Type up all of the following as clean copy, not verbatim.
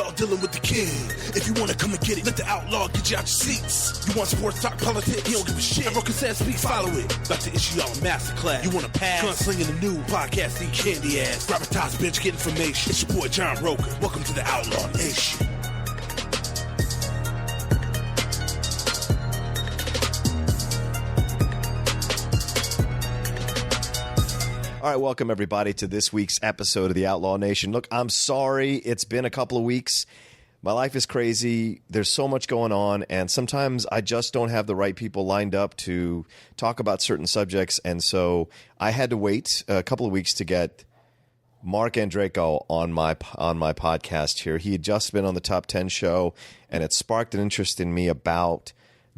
Y'all dealing with the king. If you wanna come and get it, let the outlaw get you out your seats. You want sports talk, politics? He don't give a shit. And Rocha says speak, follow it. About to issue y'all a masterclass. You wanna pass? Gunslinging the new podcast, eat candy ass. Grab a top bench, get information. It's your boy John Rocha. Welcome to the Outlaw Nation. All right, welcome everybody to this week's episode of the Outlaw Nation. Look, I'm sorry. It's been a couple of weeks. My life is crazy. There's so much going on, and sometimes I just don't have the right people lined up to talk about certain subjects, and so I had to wait a couple of weeks to get Marc Andreyko on my podcast here. He had just been on the Top 10 show, and it sparked an interest in me about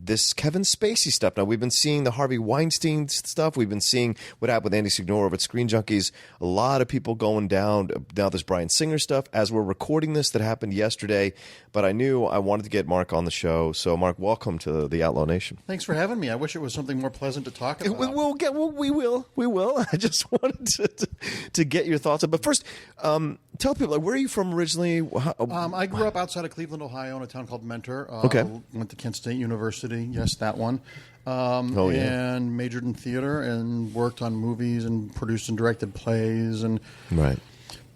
this Kevin Spacey stuff. Now, we've been seeing the Harvey Weinstein stuff. We've been seeing what happened with Andy Signore over at Screen Junkies. A lot of people going down. Now there's Bryan Singer stuff. As we're recording this, that happened yesterday. But I knew I wanted to get Marc on the show. So, Marc, welcome to the Outlaw Nation. Thanks for having me. I wish it was something more pleasant to talk about. We will. I just wanted to get your thoughts on. But first, tell people, where are you from originally? I grew up outside of Cleveland, Ohio, in a town called Mentor. Okay. Went to Kent State University. Yes, that one. And majored in theater and worked on movies and produced and directed plays. And right.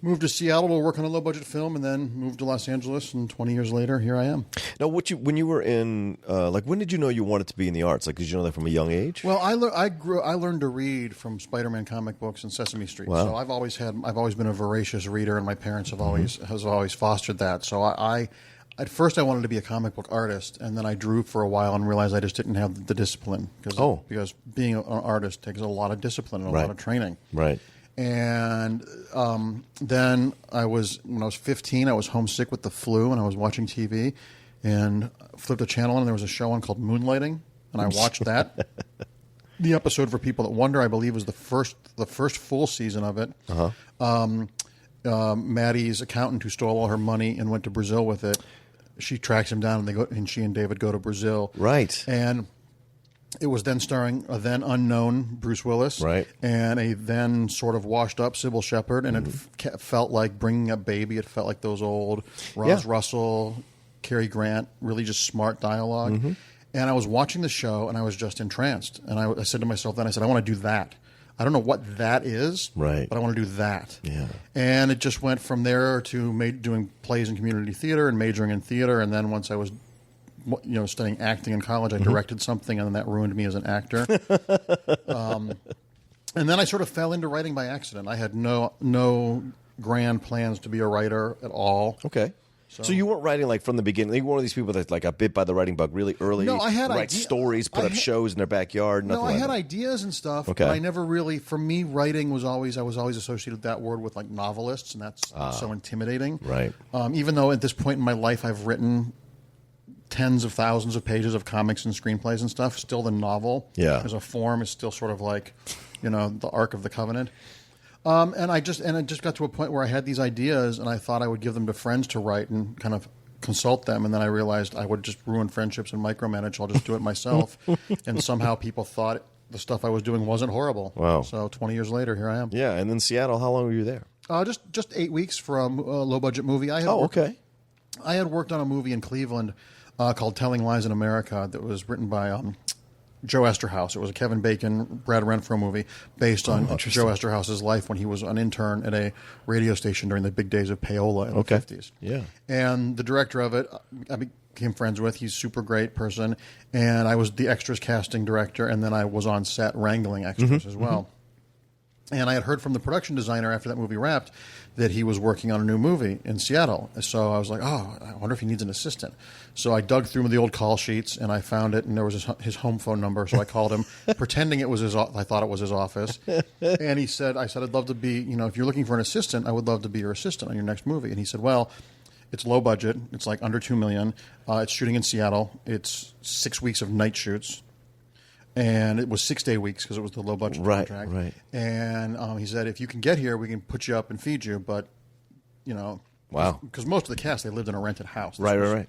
Moved to Seattle to work on a low-budget film, and then moved to Los Angeles. And 20 years later, here I am. Now, when you were in, when did you know you wanted to be in the arts? Like, did you know that from a young age? Well, I learned to read from Spider-Man comic books and Sesame Street. Wow. So I've always been a voracious reader, and my parents have always fostered that. So at first I wanted to be a comic book artist, and then I drew for a while and realized I just didn't have the discipline because being an artist takes a lot of discipline and a lot of training. Right. And then when I was 15, I was homesick with the flu, and I was watching TV, and flipped a channel, and there was a show on called Moonlighting, and I watched that. The episode, for people that wonder, I believe was the first full season of it. Maddie's accountant, who stole all her money and went to Brazil with it, she tracks him down, and she and David go to Brazil. Right. And it was then starring a then unknown Bruce Willis, right, and a then sort of washed up Sybil Shepherd, and it felt like bringing a baby. It felt like those old Roz Russell, Cary Grant, really just smart dialogue. Mm-hmm. And I was watching the show, and I was just entranced. And I said to myself then, I want to do that. I don't know what that is, right, but I want to do that. Yeah. And it just went from there to doing plays in community theater and majoring in theater. And then once I was studying acting in college, I directed something, and then that ruined me as an actor. And then I sort of fell into writing by accident. I had no grand plans to be a writer at all. Okay. So you weren't writing like from the beginning. You were one of these people that like got bit by the writing bug really early. No, I had write stories, put up shows in their backyard. No, I had ideas and stuff, but I never really. For me, writing was always associated with that word with like novelists, and that's so intimidating. Right. Even though at this point in my life I've written tens of thousands of pages of comics and screenplays and stuff, still the novel as a form is still sort of like, the Ark of the Covenant. And it just got to a point where I had these ideas, and I thought I would give them to friends to write and kind of consult them, and then I realized I would just ruin friendships and micromanage. I'll just do it myself. And somehow people thought the stuff I was doing wasn't horrible. Wow. So 20 years later, here I am. Yeah, and then Seattle, how long were you there? Just 8 weeks for a low-budget movie. I had worked on a movie in Cleveland called Telling Lies in America that was written by Joe Esterhaus. It was a Kevin Bacon, Brad Renfro movie based on Joe Esterhaus's life when he was an intern at a radio station during the big days of payola in the 50s. Yeah. And the director of it, I became friends with. He's a super great person. And I was the extras casting director, and then I was on set wrangling extras as well. And I had heard from the production designer after that movie wrapped that he was working on a new movie in Seattle. So I was like, I wonder if he needs an assistant. So I dug through the old call sheets, and I found it, and there was his home phone number. So I called him, pretending it was I thought it was his office. And I said, I'd love to be, if you're looking for an assistant, I would love to be your assistant on your next movie. And he said, well, it's low budget. It's like under $2 million. It's shooting in Seattle. It's 6 weeks of night shoots. And it was 6-day weeks because it was the low-budget contract. Right. And he said, if you can get here, we can put you up and feed you. But, wow, because most of the cast, they lived in a rented house. Right.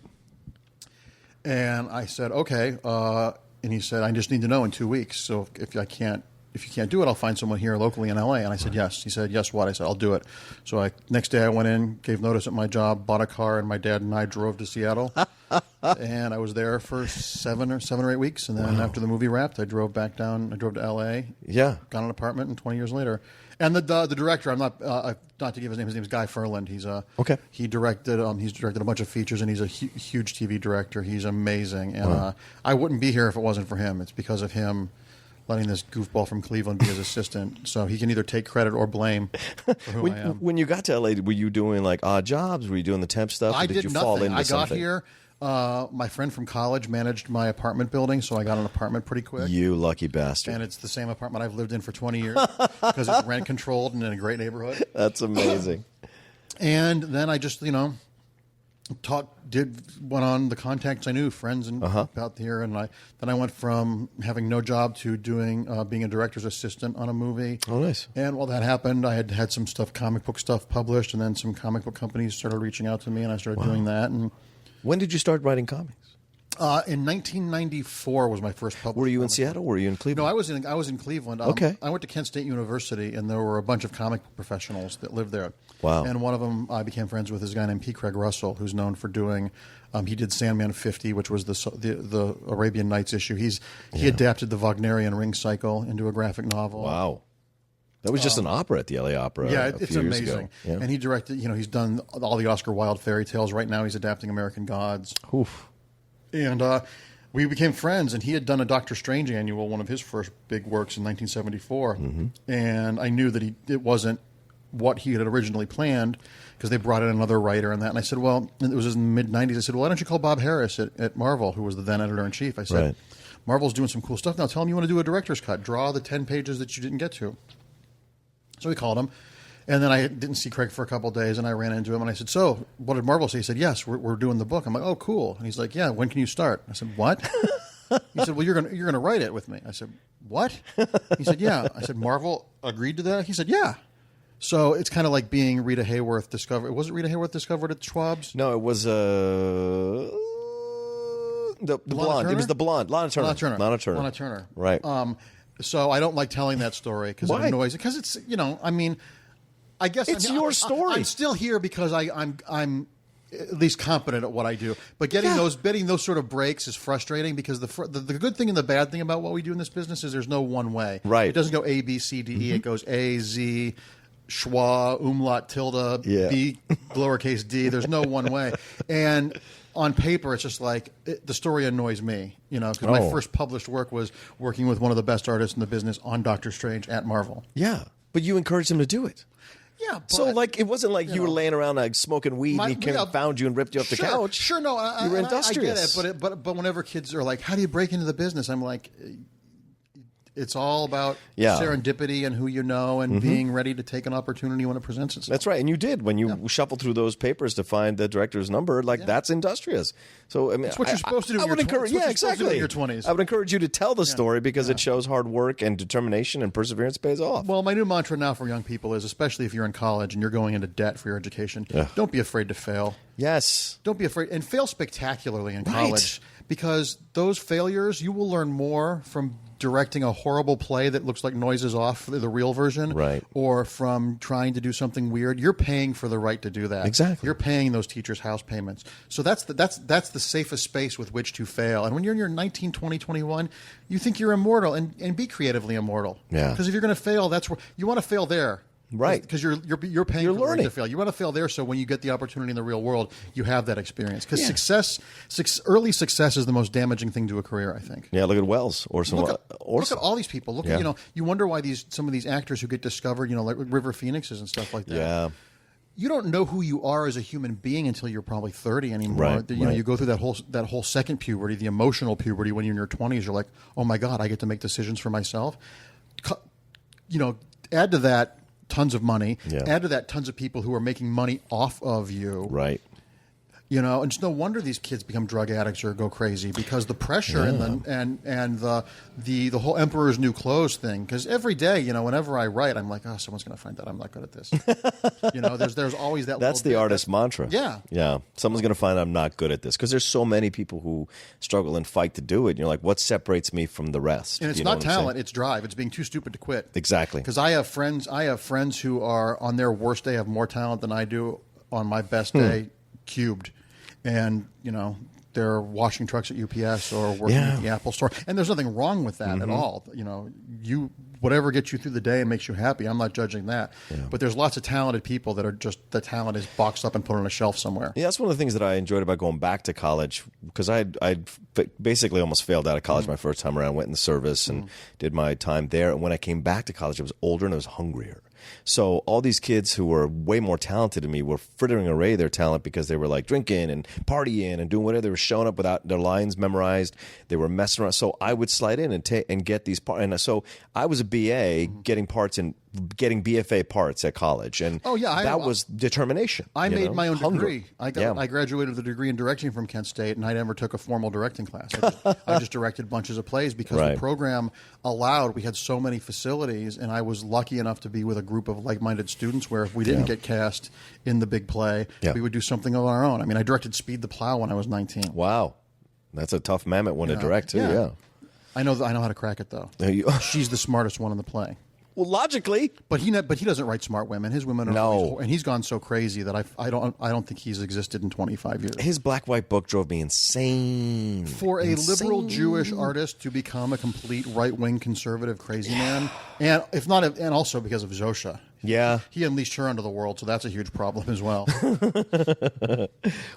And I said, okay. And he said, I just need to know in 2 weeks. So if I can't if you can't do it, I'll find someone here locally in L.A. And I said, yes. He said, yes, what? I said, I'll do it. So next day I went in, gave notice at my job, bought a car, and my dad and I drove to Seattle. And I was there for 7 or 8 weeks. And then after the movie wrapped, I drove back down. I drove to L.A. Yeah. Got an apartment, and 20 years later. And the director, I'm not to give his name. His name is Guy Ferland. He's okay. He's directed a bunch of features, and he's a huge TV director. He's amazing, and I wouldn't be here if it wasn't for him. It's because of him letting this goofball from Cleveland be his assistant, so he can either take credit or blame for who I am. When you got to LA, were you doing like odd jobs? Were you doing the temp stuff? I or did you nothing. fall into I got something? here. My friend from college managed my apartment building, so I got an apartment pretty quick. You lucky bastard. And it's the same apartment I've lived in for 20 years because it's rent controlled and in a great neighborhood. That's amazing. And then I just, went on the contacts I knew, friends and out here, and then I went from having no job to being a director's assistant on a movie. Oh, nice. And while that happened, I had some comic book stuff published, and then some comic book companies started reaching out to me, and I started doing that. And when did you start writing comics? In 1994 was my first published. Were you in comic. Seattle? Were you in Cleveland? No, I was in Cleveland. Okay. I went to Kent State University, and there were a bunch of comic book professionals that lived there. Wow. And one of them I became friends with is a guy named P. Craig Russell, who's known for doing. He did Sandman 50, which was the Arabian Nights issue. He adapted the Wagnerian Ring Cycle into a graphic novel. Wow. That was just an opera at the LA Opera. Yeah, a it's few years amazing. ago. Yeah. And he directed. He's done all the Oscar Wilde fairy tales. Right now, he's adapting American Gods. Oof. And we became friends, and he had done a Doctor Strange annual, one of his first big works in 1974. And I knew that it wasn't what he had originally planned because they brought in another writer and that. And I said, well, and it was in the mid-'90s. I said, well, why don't you call Bob Harris at Marvel, who was the then editor-in-chief? I said, Right. Marvel's doing some cool stuff now. Tell him you want to do a director's cut. Draw the 10 pages that you didn't get to. So we called him. And then I didn't see Craig for a couple of days, and I ran into him, and I said, so, what did Marvel say? He said, yes, we're doing the book. I'm like, oh, cool. And he's like, yeah, when can you start? I said, what? He said, well, you're gonna write it with me. I said, what? He said, yeah. I said, Marvel agreed to that? He said, yeah. So it's kind of like being Rita Hayworth discovered. Was it Rita Hayworth discovered at Schwab's? No, it was the blonde. Turner? It was the blonde. Lana Turner. Lana Turner. Right. So I don't like telling that story because it Why? annoys. Because it's I guess It's your story. I'm still here because I'm at least competent at what I do. But getting those sort of breaks is frustrating because the good thing and the bad thing about what we do in this business is there's no one way. Right. It doesn't go A, B, C, D, E. It goes A, Z, schwa, umlaut, tilde, B, lowercase d. There's no one way. And on paper, it's just like the story annoys me, because my first published work was working with one of the best artists in the business on Doctor Strange at Marvel. Yeah, but you encouraged him to do it. Yeah, but, so it wasn't like you were laying around like smoking weed and he came and found you and ripped you off the couch. Sure, no, you were industrious. I get it, but whenever kids are like, "How do you break into the business?" I'm like, it's all about serendipity and who you know and being ready to take an opportunity when it presents itself. That's right, and you did when you shuffled through those papers to find the director's number. That's industrious. So I mean, that's what you're supposed to do. I would encourage, exactly. In your 20s. I would encourage you to tell the story because it shows hard work and determination and perseverance pays off. Well, my new mantra now for young people is, especially if you're in college and you're going into debt for your education, don't be afraid to fail. Yes, don't be afraid and fail spectacularly in college because those failures you will learn more from directing a horrible play that looks like Noises Off, the real version, or from trying to do something weird. You're paying for the right to do that. Exactly. You're paying those teachers' house payments. So that's the safest space with which to fail. And when you're in your 19, 20, 21, you think you're immortal and be creatively immortal. Yeah. Because if you're going to fail, that's where you want to fail there. Right. Because you're paying for the right to fail. You want to fail there so when you get the opportunity in the real world, you have that experience. Because early success is the most damaging thing to a career, I think. Yeah, look at Wells or some. Look at all these people. Look at, you wonder why some of these actors who get discovered, like River Phoenixes and stuff like that. Yeah. You don't know who you are as a human being until you're probably 30 anymore. Right, You go through that whole second puberty, the emotional puberty when you're in your 20s. You're like, oh my God, I get to make decisions for myself. Add to that tons of money. Yeah. Add to that tons of people who are making money off of you. Right. And it's no wonder these kids become drug addicts or go crazy because the pressure and the whole Emperor's New Clothes thing. Because every day, whenever I write, I'm like, oh, someone's going to find out I'm not good at this. There's always that. That's the artist mantra. Yeah. Someone's going to find I'm not good at this because there's so many people who struggle and fight to do it. And you're like, what separates me from the rest? And it's not talent; it's drive. It's being too stupid to quit. Exactly. Because I have friends who are on their worst day have more talent than I do on my best day, cubed. And, they're washing trucks at UPS or working at the Apple store. And there's nothing wrong with that at all. Whatever gets you through the day and makes you happy, I'm not judging that. Yeah. But there's lots of talented people that are just, the talent is boxed up and put on a shelf somewhere. Yeah, that's one of the things that I enjoyed about going back to college because I basically almost failed out of college my first time around, went in the service and did my time there. And when I came back to college, I was older and I was hungrier. So all these kids who were way more talented than me were frittering away their talent because they were like drinking and partying and doing whatever. They were showing up without their lines memorized. They were messing around. So I would slide in and get these parts. And so I was a BA getting getting BFA parts at college. And that was determination. I made my own degree. I graduated with a degree in directing from Kent State, and I never took a formal directing class. I just directed bunches of plays because the program allowed. We had so many facilities, and I was lucky enough to be with a group of like-minded students where if we didn't get cast in the big play, we would do something of our own. I mean, I directed Speed the Plow when I was 19. Wow. That's a tough mammoth one to direct, too. Yeah. I know how to crack it, though. She's the smartest one in the play. Well, logically, but he doesn't write smart women. His women are and he's gone so crazy that I don't think he's existed in 25 years. His black white book drove me insane. For a liberal Jewish artist to become a complete right wing conservative crazy man, and also because of Rocha. Yeah. He unleashed her onto the world, so that's a huge problem as well.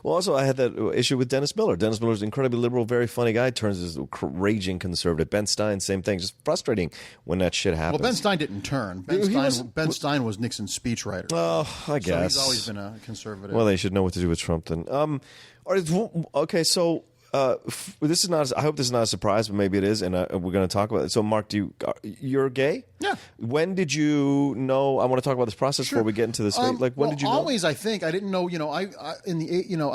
Well, also, I had that issue with Dennis Miller. Dennis Miller's an incredibly liberal, very funny guy, turns as a raging conservative. Ben Stein, same thing. Just frustrating when that shit happens. Well, Ben Stein didn't turn. Ben Stein was Nixon's speechwriter. Oh, I guess. So he's always been a conservative. Well, they should know what to do with Trump then. All right, okay, so... this is not. I hope this is not a surprise, but maybe it is, and we're going to talk about it. So, Mark, you're gay? Yeah. When did you know? I want to talk about this process before we get into this. When did you know? Always, I think I didn't know. I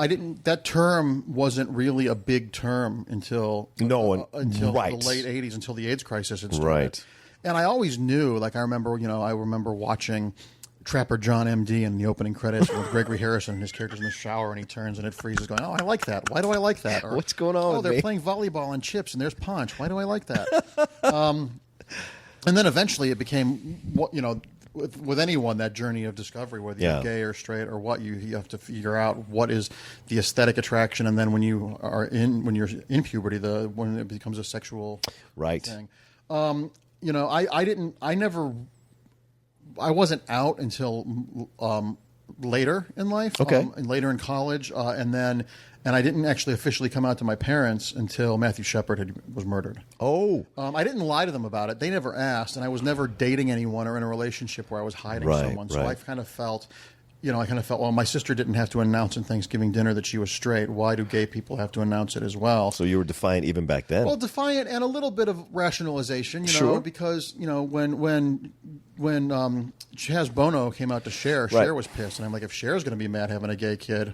didn't. That term wasn't really a big term until the late '80s, until the AIDS crisis had started. Right. And I always knew. Like I remember watching Trapper John M.D. in the opening credits with Gregory Harrison and his character's in the shower and he turns and it freezes going, oh, I like that. Why do I like that? Or, what's going on with they're me? playing volleyball on chips and there's Punch. Why do I like that? And then eventually it became, with anyone, that journey of discovery, whether you're gay or straight or what, you have to figure out what is the aesthetic attraction. And then when you're in puberty, when it becomes a sexual thing. I wasn't out until later in life, and later in college, and I didn't actually officially come out to my parents until Matthew Shepard was murdered. Oh, I didn't lie to them about it. They never asked, and I was never dating anyone or in a relationship where I was hiding someone. So I kind of felt. Well, my sister didn't have to announce in Thanksgiving dinner that she was straight. Why do gay people have to announce it as well? So you were defiant even back then. Well, defiant and a little bit of rationalization, because when Chaz Bono came out to Cher, Cher was pissed, and I'm like, if Cher's going to be mad having a gay kid,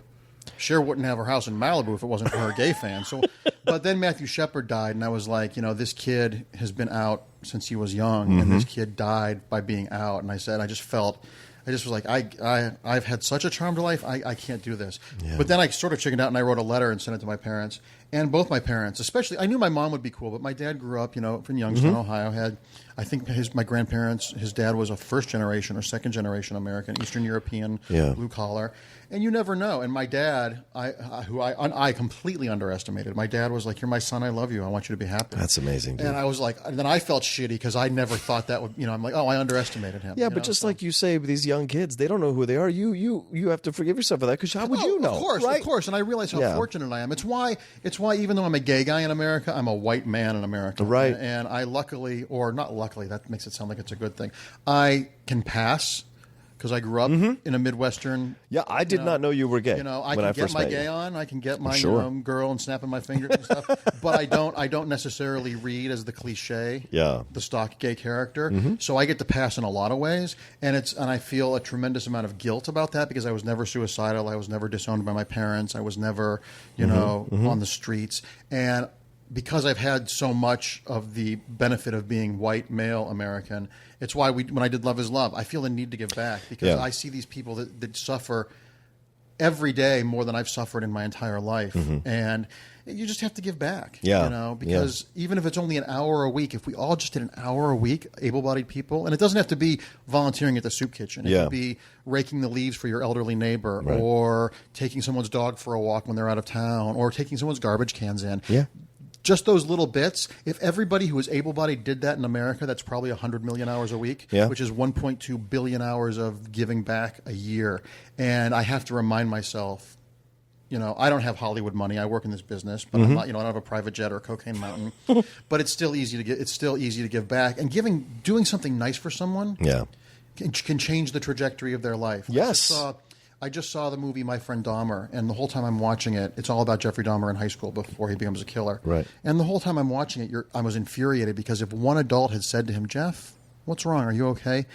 Cher wouldn't have her house in Malibu if it wasn't for her gay fans. So, but then Matthew Shepard died, and I was like, this kid has been out since he was young, and this kid died by being out, and I just was like, I've had such a charmed life, I can't do this. Yeah. But then I sort of chickened out and I wrote a letter and sent it to my parents. And both my parents, especially, I knew my mom would be cool, but my dad grew up, from Youngstown, Ohio. I think my grandparents, his dad was a first generation or second generation American, Eastern European, blue collar. And you never know. And my dad, who I completely underestimated. My dad was like, "You're my son. I love you. I want you to be happy." That's amazing, dude. And I was like, and then I felt shitty because I never thought that would. I'm like, oh, I underestimated him. Yeah, but just like you say, these young kids, they don't know who they are. You have to forgive yourself for that because how would you know? Of course. And I realize how fortunate I am. It's why even though I'm a gay guy in America, I'm a white man in America. Right. And I luckily, or not luckily, that makes it sound like it's a good thing. I can pass because I grew up in a Midwestern. Yeah, I did not know you were gay. I when can get first my met gay you. on. I can get my Sure. girl and snapping my fingers and stuff. But I don't necessarily read as the cliche, the stock gay character. So I get to pass in a lot of ways, and I feel a tremendous amount of guilt about that because I was never suicidal. I was never disowned by my parents. I was never, on the streets. And because I've had so much of the benefit of being white male American, it's why when I did Love Is Love, I feel the need to give back because I see these people that suffer every day more than I've suffered in my entire life. And you just have to give back, because even if it's only an hour a week, if we all just did an hour a week, able-bodied people, and it doesn't have to be volunteering at the soup kitchen. It could be raking the leaves for your elderly neighbor or taking someone's dog for a walk when they're out of town or taking someone's garbage cans in. Yeah. Just those little bits. If everybody who is able-bodied did that in America, that's probably 100 million hours a week, which is 1.2 billion hours of giving back a year. And I have to remind myself, I don't have Hollywood money. I work in this business, but I'm not, I don't have a private jet or a cocaine mountain. But it's still easy to get. It's still easy to give back, and doing something nice for someone, can change the trajectory of their life. Yes. I just saw the movie My Friend Dahmer, and the whole time I'm watching it, it's all about Jeffrey Dahmer in high school before he becomes a killer. Right. And the whole time I'm watching it, I was infuriated because if one adult had said to him, "Jeff, what's wrong? Are you okay?"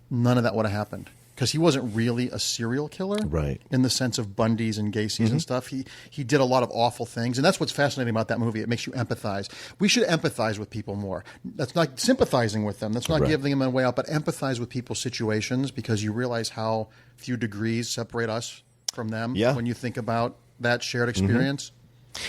None of that would have happened. Because he wasn't really a serial killer, right? In the sense of Bundy's and Gacy's and stuff. He did a lot of awful things, and that's what's fascinating about that movie. It makes you empathize. We should empathize with people more. That's not sympathizing with them. That's not giving them a way out, but empathize with people's situations because you realize how few degrees separate us from them when you think about that shared experience.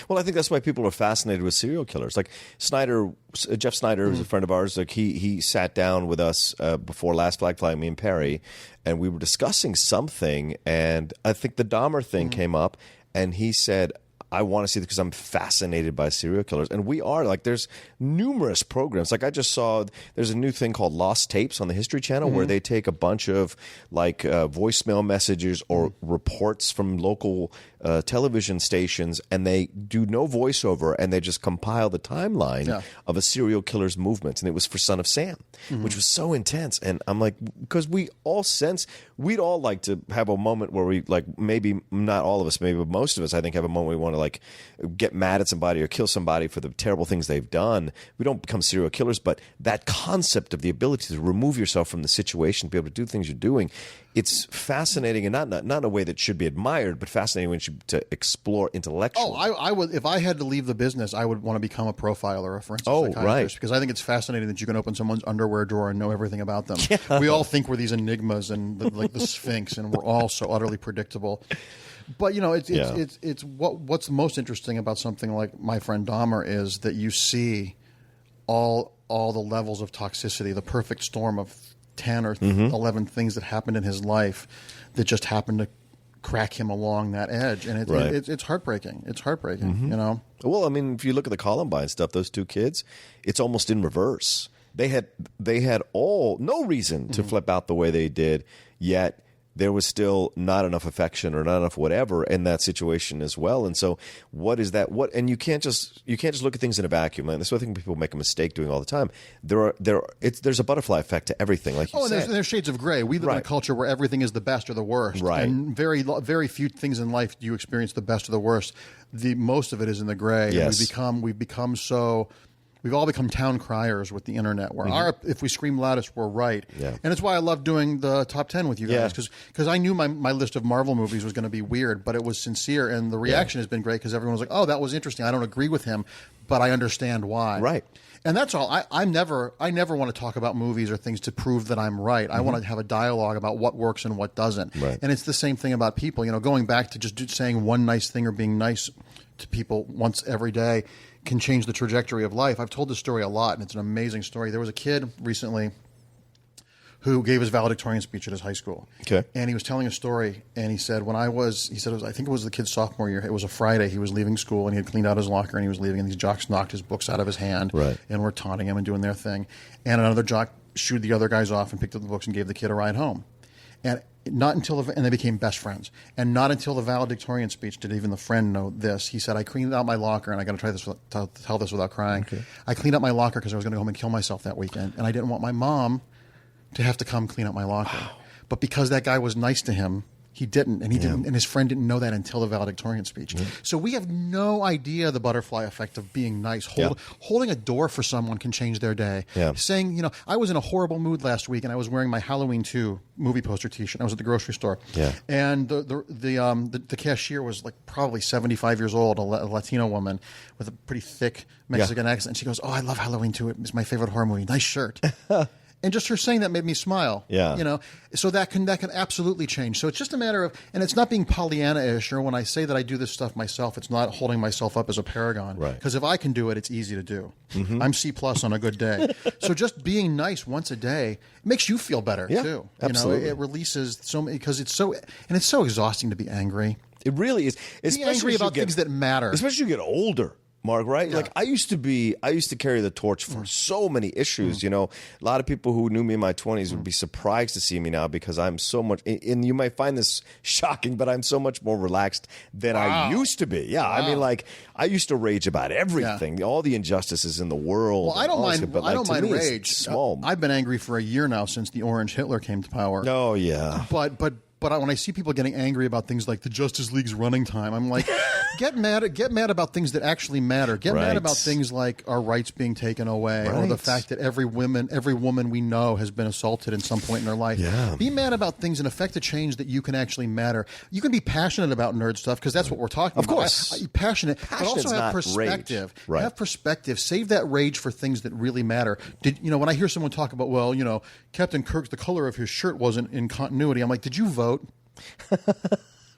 Well, I think that's why people are fascinated with serial killers. Like Jeff Snyder, who's a friend of ours, like he sat down with us before Last Flag Flying, me and Perry, and we were discussing something, and I think the Dahmer thing came up, and he said, I want to see this because I'm fascinated by serial killers. And we are. Like, there's numerous programs. Like, I just saw there's a new thing called Lost Tapes on the History Channel where they take a bunch of, like, voicemail messages or reports from local television stations, and they do no voiceover, and they just compile the timeline of a serial killer's movements. And it was for Son of Sam, which was so intense. And I'm like, because we'd all like to have a moment where we, like, maybe not all of us, maybe most of us, I think, have a moment we want to, like, get mad at somebody or kill somebody for the terrible things they've done. We don't become serial killers, but that concept of the ability to remove yourself from the situation, to be able to do things you're doing, it's fascinating, and not in a way that should be admired, but fascinating when to explore intellectually. I would. If I had to leave the business, I would want to become a profiler, a forensic psychiatrist, because I think it's fascinating that you can open someone's underwear drawer and know everything about them. Yeah. We all think we're these enigmas and like the Sphinx, and we're all so utterly predictable. But it's what's most interesting about something like My Friend Dahmer is that you see all the levels of toxicity, the perfect storm of 10 or 11 things that happened in his life that just happened to crack him along that edge, and it's heartbreaking. It's heartbreaking, Well, I mean, if you look at the Columbine stuff, those two kids, it's almost in reverse. They had no reason to flip out the way they did, yet there was still not enough affection or not enough whatever in that situation as well. And so what is that? And you can't just look at things in a vacuum. And that's what I think people make a mistake doing all the time. There's a butterfly effect to everything, like you said. And there's shades of gray. We live in a culture where everything is the best or the worst. Right. And very, very few things in life do you experience the best or the worst. Most of it is in the gray. Yes. And we've all become town criers with the internet, where if we scream loudest, we're right. Yeah. And it's why I love doing the top 10 with you guys, because I knew my list of Marvel movies was going to be weird, but it was sincere, and the reaction has been great because everyone was like, oh, that was interesting. I don't agree with him, but I understand why. Right. And that's all. I never want to talk about movies or things to prove that I'm right. I want to have a dialogue about what works and what doesn't. Right. And it's the same thing about people. Going back to just saying one nice thing or being nice to people once every day can change the trajectory of life. I've told this story a lot, and it's an amazing story. There was a kid recently who gave his valedictorian speech at his high school. Okay. And he was telling a story, and he said, I think it was the kid's sophomore year. It was a Friday. He was leaving school, and he had cleaned out his locker, and he was leaving, and these jocks knocked his books out of his hand and were taunting him and doing their thing. And another jock shooed the other guys off and picked up the books and gave the kid a ride home. And they became best friends. And not until the valedictorian speech did even the friend know this. He said, I cleaned out my locker, and I got to try this tell this without crying. Okay. I cleaned out my locker because I was going to go home and kill myself that weekend, and I didn't want my mom to have to come clean up my locker. Wow. but because that guy was nice to him, he didn't, and and his friend didn't know that until the valedictorian speech. So we have no idea the butterfly effect of being nice. Holding a door for someone can change their day. Saying, I was in a horrible mood last week, and I was wearing my Halloween 2 movie poster T-shirt. I was at the grocery store, and the cashier was like probably 75 years old, a Latino woman with a pretty thick Mexican accent. And she goes, "Oh, I love Halloween 2. It's my favorite horror movie. Nice shirt." And just her saying that made me smile. So that can absolutely change. So it's just a matter of, and it's not being Pollyanna-ish, or when I say that I do this stuff myself, it's not holding myself up as a paragon. Right. Because if I can do it, it's easy to do. I'm C+ on a good day. So just being nice once a day makes you feel better too. Absolutely. It releases so many, because it's so exhausting to be angry. It really is. Be angry about things that matter. Especially as you get older. Mark, right? Yeah. Like I used to carry the torch for so many issues. A lot of people who knew me in my 20s would be surprised to see me now because I'm so much, and you might find this shocking, but I'm so much more relaxed than I used to be. Yeah. Wow. I mean, like I used to rage about everything, all the injustices in the world. Well, I don't mind. But I don't mind rage. Small. I've been angry for a year now since the Orange Hitler came to power. Oh yeah. But when I see people getting angry about things like the Justice League's running time, I'm like, get mad about things that actually matter. Get mad about things like our rights being taken away, or the fact that every woman we know has been assaulted at some point in their life. Yeah. Be mad about things and affect a change that you can actually matter. You can be passionate about nerd stuff because that's what we're talking about. Of course. Passionate, but also have perspective. Right. Have perspective. Save that rage for things that really matter. When I hear someone talk about, Captain Kirk, the color of his shirt wasn't in continuity, I'm like, did you vote?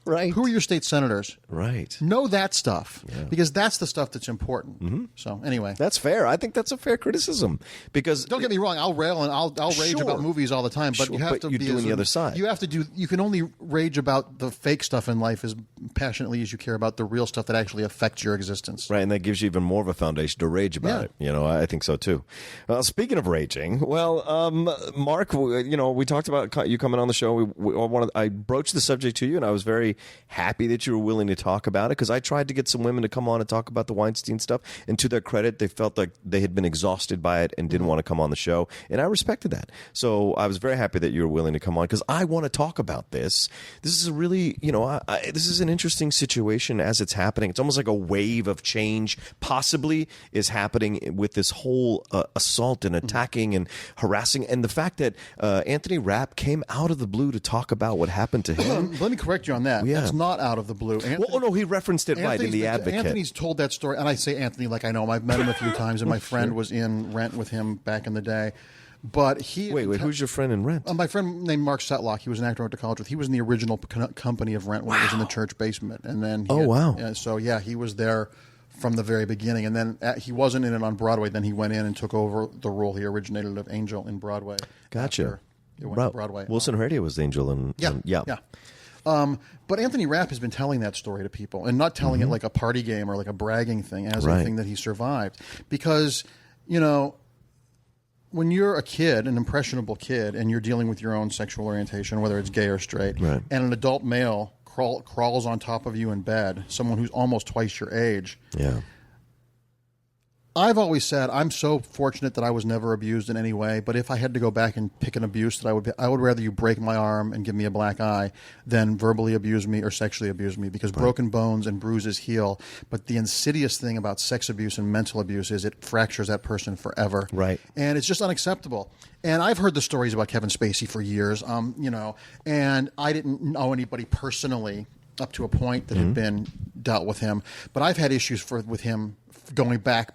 Right. Who are your state senators? Right. Know that stuff because that's the stuff that's important. So anyway, that's fair. I think that's a fair criticism because don't get me wrong. I'll rail and I'll rage about movies all the time, but you have to be doing the other side. You have to do. You can only rage about the fake stuff in life as passionately as you care about the real stuff that actually affects your existence. Right, and that gives you even more of a foundation to rage about it. I think so too. Speaking of raging, Mark, we talked about you coming on the show. I broached the subject to you, and I was very happy that you were willing to talk about it because I tried to get some women to come on and talk about the Weinstein stuff, and to their credit, they felt like they had been exhausted by it and didn't want to come on the show, and I respected that. So I was very happy that you were willing to come on because I want to talk about this. This is a really, this is an interesting situation as it's happening. It's almost like a wave of change possibly is happening with this whole assault and attacking and harassing, and the fact that Anthony Rapp came out of the blue to talk about what happened to him. Let me correct you on that. That's not out of the blue. He referenced it right in The Advocate. Anthony's told that story, and I say Anthony like I know him. I've met him a few times, and my friend was in Rent with him back in the day. But wait, who's your friend in Rent? My friend named Mark Setlock. He was an actor I went to college with. He was in the original company of Rent when it was in the church basement, and then he was there from the very beginning, and then he wasn't in it on Broadway. Then he went in and took over the role he originated of Angel in Broadway. Gotcha. It went to Broadway. Wilson Heredia was Angel, and but Anthony Rapp has been telling that story to people and not telling it like a party game or like a bragging thing as a thing that he survived. Because, when you're a kid, an impressionable kid, and you're dealing with your own sexual orientation, whether it's gay or straight, and an adult male crawls on top of you in bed, someone who's almost twice your age. Yeah. I've always said I'm so fortunate that I was never abused in any way. But if I had to go back and pick an abuse, I would rather you break my arm and give me a black eye than verbally abuse me or sexually abuse me, because broken bones and bruises heal. But the insidious thing about sex abuse and mental abuse is it fractures that person forever. Right. And it's just unacceptable. And I've heard the stories about Kevin Spacey for years, and I didn't know anybody personally up to a point that had been dealt with him. But I've had issues with him going back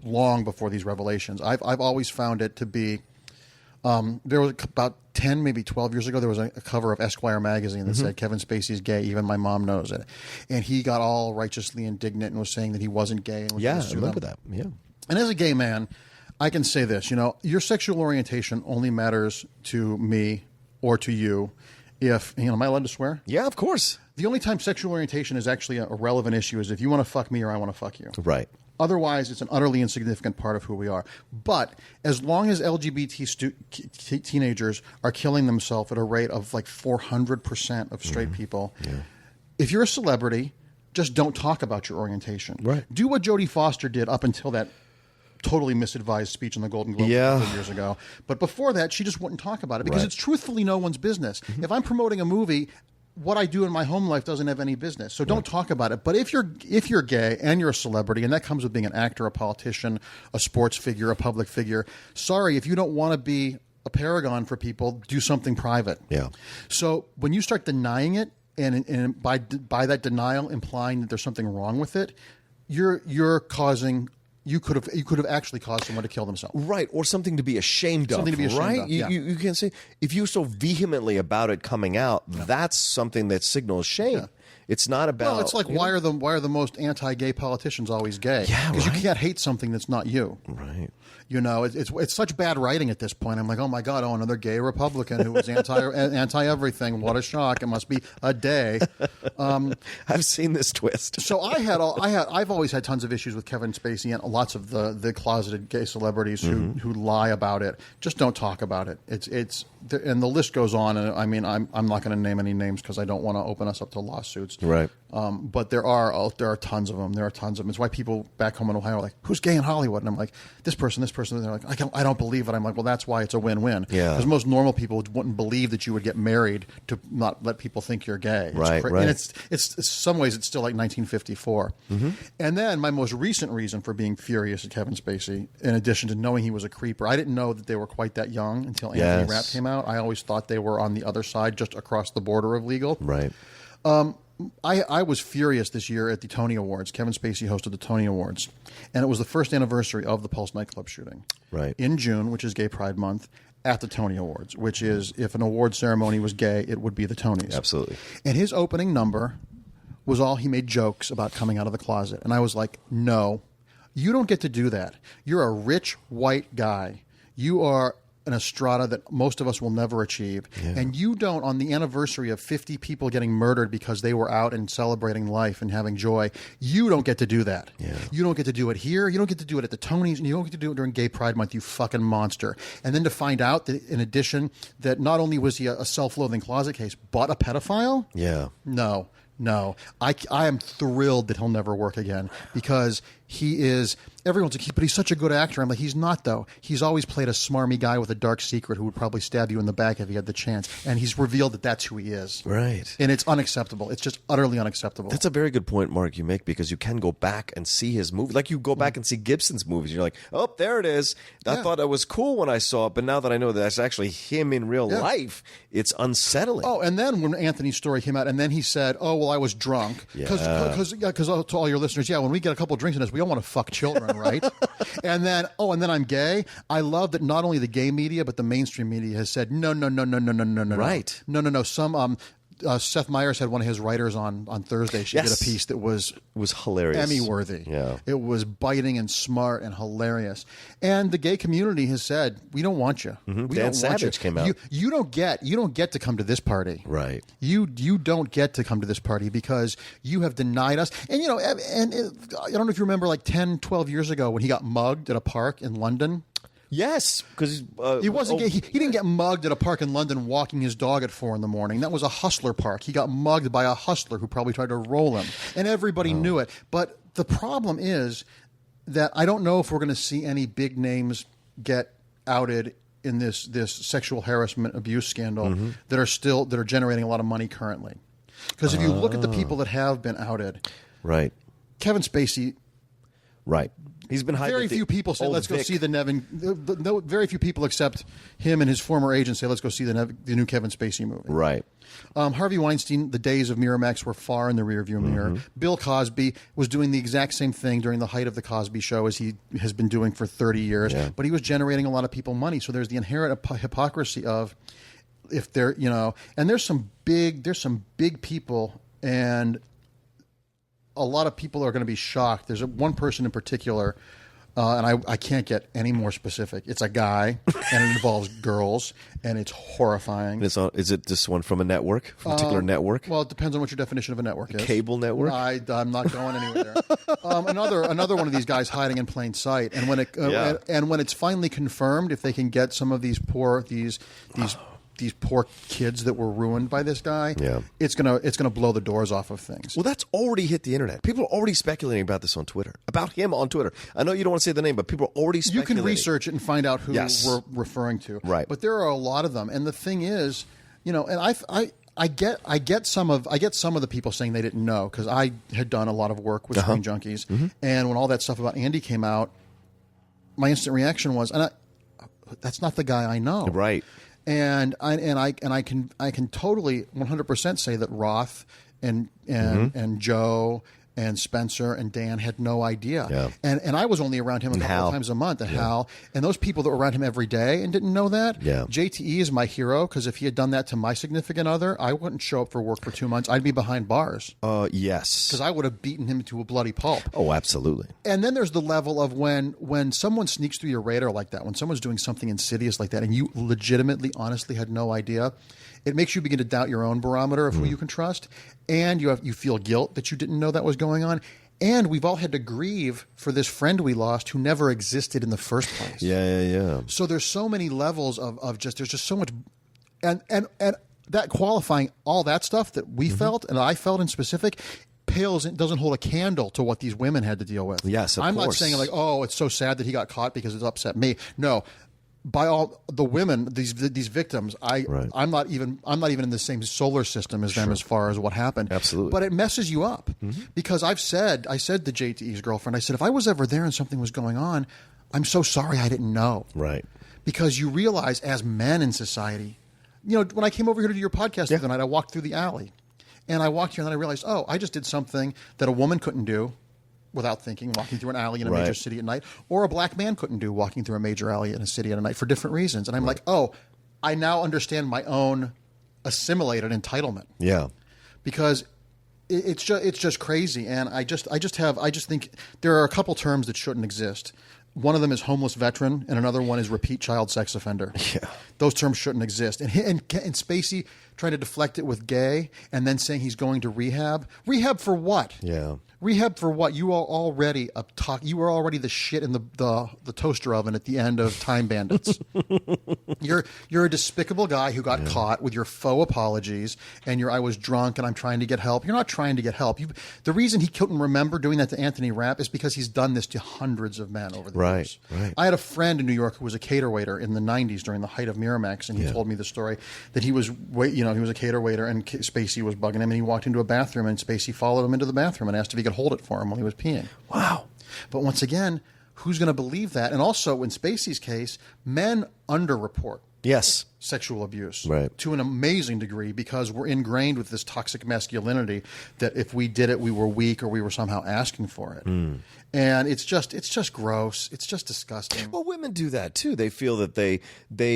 long before these revelations. I've always found it to be there was about 10, maybe 12 years ago, there was a cover of Esquire magazine that said Kevin Spacey's gay, even my mom knows it. And he got all righteously indignant and was saying that he wasn't gay. And was I remember that. Yeah. And as a gay man, I can say this, your sexual orientation only matters to me or to you if, am I allowed to swear? Yeah, of course. The only time sexual orientation is actually a relevant issue is if you want to fuck me or I want to fuck you. Right. Otherwise, it's an utterly insignificant part of who we are. But as long as LGBT teenagers are killing themselves at a rate of like 400% of straight people, if you're a celebrity, just don't talk about your orientation. Right. Do what Jodie Foster did up until that totally misadvised speech in the Golden Globes a couple years ago. But before that, she just wouldn't talk about it because it's truthfully no one's business. If I'm promoting a movie, what I do in my home life doesn't have any business. So don't talk about it. But if you're gay and you're a celebrity, and that comes with being an actor, a politician, a sports figure, a public figure, sorry, if you don't want to be a paragon for people, do something private. Yeah. So when you start denying it, and by that denial implying that there's something wrong with it, you're causing. You could have actually caused someone to kill themselves, right? Or something to be ashamed of, something to be ashamed right? of. You can't say if you're so vehemently about it coming out. That's something that signals shame. Yeah. It's not about. Well, it's like why are the most anti-gay politicians always gay? Yeah, because you can't hate something that's not you. Right. You know, it's such bad writing at this point. I'm like, oh my god, another gay Republican who was anti everything. What a shock! It must be a day. I've seen this twist. So I've always had tons of issues with Kevin Spacey and lots of the closeted gay celebrities who lie about it. Just don't talk about it. And the list goes on. And I mean, I'm not going to name any names because I don't want to open us up to lawsuits. Right. But there are tons of them. There are tons of them. It's why people back home in Ohio are like, who's gay in Hollywood? And I'm like, this person. And they're like, I don't believe it. I'm like, well, that's why it's a win-win. Yeah. Because most normal people wouldn't believe that you would get married to not let people think you're gay. Right. And it's some ways it's still like 1954. And then my most recent reason for being furious at Kevin Spacey, in addition to knowing he was a creeper, I didn't know that they were quite that young until Anthony Rapp came out. I always thought they were on the other side, just across the border of legal. Right. I was furious this year at the Tony Awards. Kevin Spacey hosted the Tony Awards, and it was the first anniversary of the Pulse nightclub shooting. Right. In June, which is Gay Pride Month, at the Tony Awards, which is, if an award ceremony was gay, it would be the Tonys. Absolutely. And his opening number was he made jokes about coming out of the closet. And I was like, no, you don't get to do that. You're a rich white guy. You are an estrada that most of us will never achieve. Yeah. And you don't, on the anniversary of 50 people getting murdered because they were out and celebrating life and having joy, you don't get to do that. Yeah. You don't get to do it here. You don't get to do it at the Tonys, and you don't get to do it during Gay Pride Month, you fucking monster. And then to find out that, in addition, that not only was he a self-loathing closet case, but a pedophile? Yeah. No. I am thrilled that he'll never work again because he is. Everyone's like, but he's such a good actor. I'm like, he's not, though. He's always played a smarmy guy with a dark secret who would probably stab you in the back if he had the chance. And he's revealed that that's who he is. Right. And it's unacceptable. It's just utterly unacceptable. That's a very good point, Mark, you make, because you can go back and see his movie. Like you go back and see Gibson's movies. You're like, oh, there it is. I thought it was cocool when I saw it, but now that I know that that's actually him in real life, it's unsettling. Oh, and then when Anthony's story came out, and then he said, oh, well, I was drunk. Because to all your listeners, when we get a couple drinks in us, we don't want to fuck children, right? And then I'm gay. I love that not only the gay media, but the mainstream media has said, no. Right. No. Some Seth Meyers had one of his writers on Thursday. She did a piece that was hilarious, Emmy-worthy. Yeah. It was biting and smart and hilarious. And the gay community has said, we don't want you. Mm-hmm. We Dan don't Savage want you. came out. You don't get to come to this party. Right. You don't get to come to this party because you have denied us. And I don't know if you remember, like 10, 12 years ago when he got mugged at a park in London. Yes, because he wasn't gay. He didn't get mugged at a park in London walking his dog at 4 a.m. That was a hustler park. He got mugged by a hustler who probably tried to roll him, and everybody knew it. But the problem is that I don't know if we're going to see any big names get outed in this sexual harassment abuse scandal that are generating a lot of money currently. Because if you look at the people that have been outed, right, Kevin Spacey, right. He's been very few people say, let's go see the Nevin. Very few people except him and his former agent say, let's go see the new Kevin Spacey movie. Right. Harvey Weinstein, the days of Miramax were far in the rearview mirror. Bill Cosby was doing the exact same thing during the height of the Cosby Show as he has been doing for 30 years. Yeah. But he was generating a lot of people money. So there's the inherent hypocrisy of if they're, and there's some big people, and a lot of people are going to be shocked. There's one person in particular, and I can't get any more specific. It's a guy, and it involves girls, and it's horrifying. Is it this one from a network, a particular network? Well, it depends on what your definition of a network is. Cable network? I'm not going anywhere there. Another one of these guys hiding in plain sight, and when it's finally confirmed, if they can get some of these poor kids that were ruined by this guy, Yeah. it's gonna blow the doors off of things. Well, that's already hit the internet. People are already speculating about this on Twitter. About him on Twitter. I know you don't want to say the name, but people are already You speculating. can research it and find out who Yes. we're referring to. Right. But there are a lot of them. And the thing is, and I get some of the people saying they didn't know, because I had done a lot of work with Screen Junkies, and when all that stuff about Andy came out, my instant reaction was, that's not the guy I know. Right. And I can totally 100% say that Roth and Joe and Spencer and Dan had no idea. Yeah. And I was only around him a couple Hal. of times a month, Hal. And those people that were around him every day and didn't know that, Yeah. JTE is my hero, because if he had done that to my significant other, I wouldn't show up for work for 2 months. I'd be behind bars, Yes. because I would have beaten him to a bloody pulp. Oh, absolutely. And then there's the level of when someone sneaks through your radar like that, when someone's doing something insidious like that, and you legitimately, honestly had no idea, it makes you begin to doubt your own barometer of who you can trust, and you feel guilt that you didn't know that was going on. And we've all had to grieve for this friend we lost who never existed in the first place. Yeah. So there's so many levels of just, there's just so much, and that qualifying all that stuff that we felt and I felt in specific doesn't hold a candle to what these women had to deal with. Yes, of I'm course. not saying like, oh, it's so sad that he got caught because it upset me. No. By all the women, these victims, I'm not even in the same solar system as them as far as what happened. Absolutely. But it messes you up, because I said to JTE's girlfriend, I said, if I was ever there and something was going on, I'm so sorry I didn't know. Right. Because you realize, as men in society, when I came over here to do your podcast the other night, I walked through the alley, and I walked here and then I realized, oh, I just did something that a woman couldn't do without thinking, walking through an alley in a major city at night, or a black man couldn't do, walking through a major alley in a city at a night, for different reasons. And I'm like, oh, I now understand my own assimilated entitlement. Yeah. Because it's just crazy. And I just think there are a couple terms that shouldn't exist. One of them is homeless veteran, and another one is repeat child sex offender. Yeah. Those terms shouldn't exist. And Spacey trying to deflect it with gay, and then saying he's going to rehab. Rehab for what? Yeah. Rehab for what? You are already you were already the shit in the toaster oven at the end of Time Bandits. You're a despicable guy who got caught with your faux apologies and I was drunk and I'm trying to get help. You're not trying to get help. The reason he couldn't remember doing that to Anthony Rapp is because he's done this to hundreds of men over the years. Right. I had a friend in New York who was a cater waiter in the 90s during the height of Miramax, and he told me the story that he was a cater waiter and Spacey was bugging him, and he walked into a bathroom and Spacey followed him into the bathroom and asked if he could hold it for him while he was peeing. Wow. But once again, who's going to believe that? And also, in Spacey's case, men underreport Yes. sexual abuse to an amazing degree, because we're ingrained with this toxic masculinity that if we did it, we were weak or we were somehow asking for it. And it's just gross. It's just disgusting. Well, women do that too. They feel that they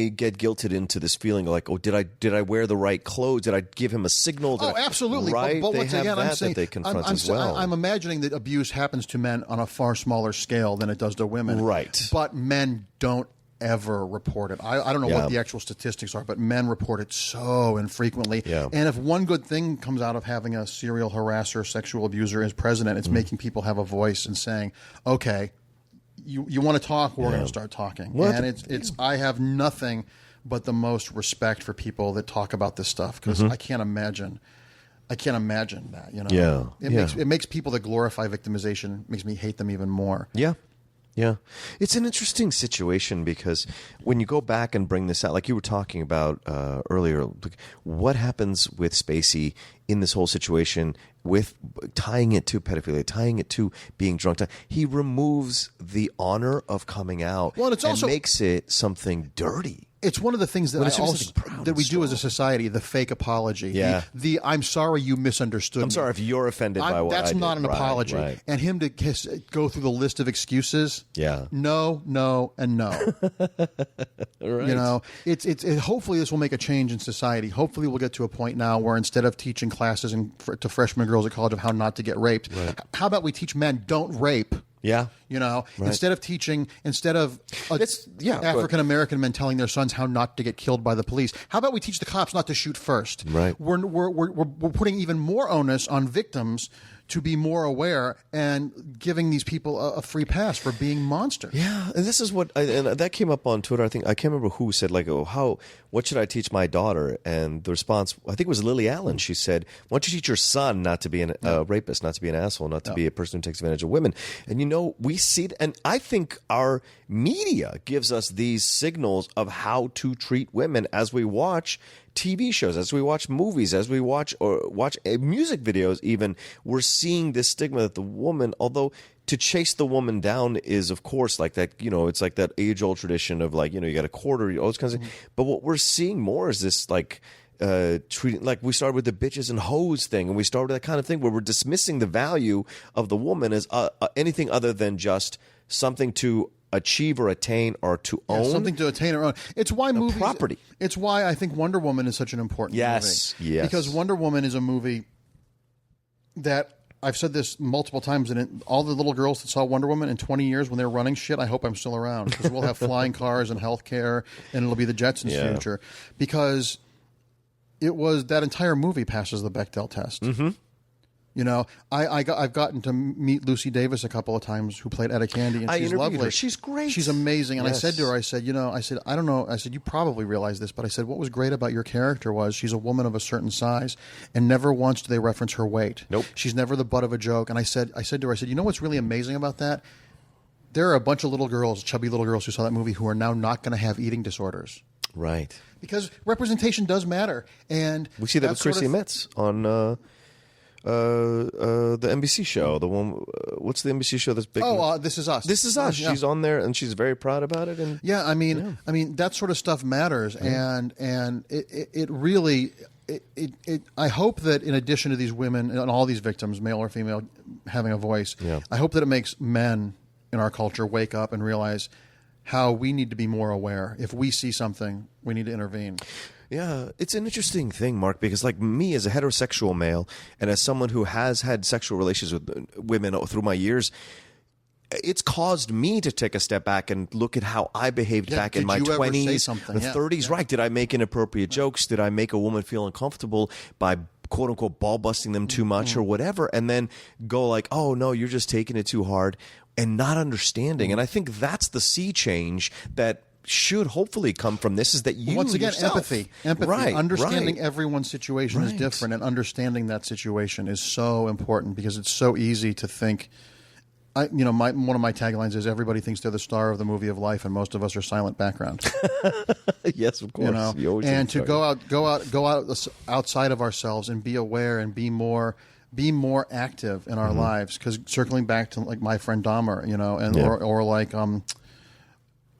get guilted into this feeling like, oh, did I wear the right clothes? Did I give him a signal? Absolutely. Right. But they once have again, that I'm saying that they confront as well. I'm imagining that abuse happens to men on a far smaller scale than it does to women. Right. But men don't ever report it. I don't know what the actual statistics are, but men report it so infrequently. Yeah. And if one good thing comes out of having a serial harasser, sexual abuser as president, it's making people have a voice and saying, okay, you want to talk, we're going to start talking. And it's I have nothing but the most respect for people that talk about this stuff, because I can't imagine that, It makes people that glorify victimization, makes me hate them even more. Yeah. Yeah. It's an interesting situation, because when you go back and bring this out, like you were talking about earlier, what happens with Spacey in this whole situation with tying it to pedophilia, tying it to being drunk. He removes the honor of coming out and makes it something dirty. It's one of the things that we do as a society, the fake apology. Yeah. The I'm sorry you misunderstood me. I'm sorry if you're offended by what I did. That's not an apology. Right. And him to go through the list of excuses. Yeah. No, and no. Right. It's hopefully this will make a change in society. Hopefully we'll get to a point now where instead of teaching classes to freshman girls at college of how not to get raped, how about we teach men don't rape? Yeah. Instead of African American men telling their sons how not to get killed by the police, how about we teach the cops not to shoot first? Right. We're putting even more onus on victims to be more aware and giving these people a free pass for being monsters. Yeah, and this is and that came up on Twitter. I can't remember who said what should I teach my daughter? And the response, I think it was Lily Allen. She said, "Why don't you teach your son not to be a rapist, not to be an asshole, not to be a person who takes advantage of women?" And we see it, and I think our media gives us these signals of how to treat women as we watch TV shows, as we watch movies, as we watch music videos even. We're seeing this stigma that the woman, although to chase the woman down is, of course, like that, it's like that age-old tradition of you got a quarter, all those kinds of things. But what we're seeing more is this treating, like we started with the bitches and hoes thing, and we started with that kind of thing where we're dismissing the value of the woman as anything other than just something to achieve or attain or to own. Something to attain or own. It's why movies... property. It's why I think Wonder Woman is such an important movie. Yes. Because Wonder Woman is a movie that, I've said this multiple times, and all the little girls that saw Wonder Woman in 20 years when they were running shit, I hope I'm still around, because we'll have flying cars and healthcare, and it'll be the Jetsons' future. Because it was... that entire movie passes the Bechdel test. Mm-hmm. I've gotten to meet Lucy Davis a couple of times, who played Etta Candy, and she's lovely. Her. She's great. She's amazing. And I said to her, I said, I don't know. I said, you probably realize this, but I said, what was great about your character was she's a woman of a certain size, and never once do they reference her weight. Nope. She's never the butt of a joke. And I said to her, you know what's really amazing about that? There are a bunch of little girls, chubby little girls who saw that movie, who are now not going to have eating disorders. Right. Because representation does matter. And we see that with Chrissy Metz on... the NBC show, the one. What's the NBC show that's big? This Is Us. This Is Us. Yeah. She's on there, and she's very proud about it. And I mean, that sort of stuff matters, and it really. I hope that in addition to these women and all these victims, male or female, having a voice, I hope that it makes men in our culture wake up and realize how we need to be more aware. If we see something, we need to intervene. Yeah, it's an interesting thing, Mark, because like me as a heterosexual male and as someone who has had sexual relations with women through my years, it's caused me to take a step back and look at how I behaved back in my 20s and 30s. Right. Did I make inappropriate jokes? Did I make a woman feel uncomfortable by quote unquote ball busting them too much or whatever? And then go like, oh, no, you're just taking it too hard and not understanding. And I think that's the sea change that should hopefully come from this, is that you once again yourself, empathy, right, understanding everyone's situation is different, and understanding that situation is so important, because it's so easy to think. One of my taglines is, everybody thinks they're the star of the movie of life, and most of us are silent background. Yes, of course. And to go out outside of ourselves and be aware and be more active in our lives. Because circling back to like my friend Dahmer, or like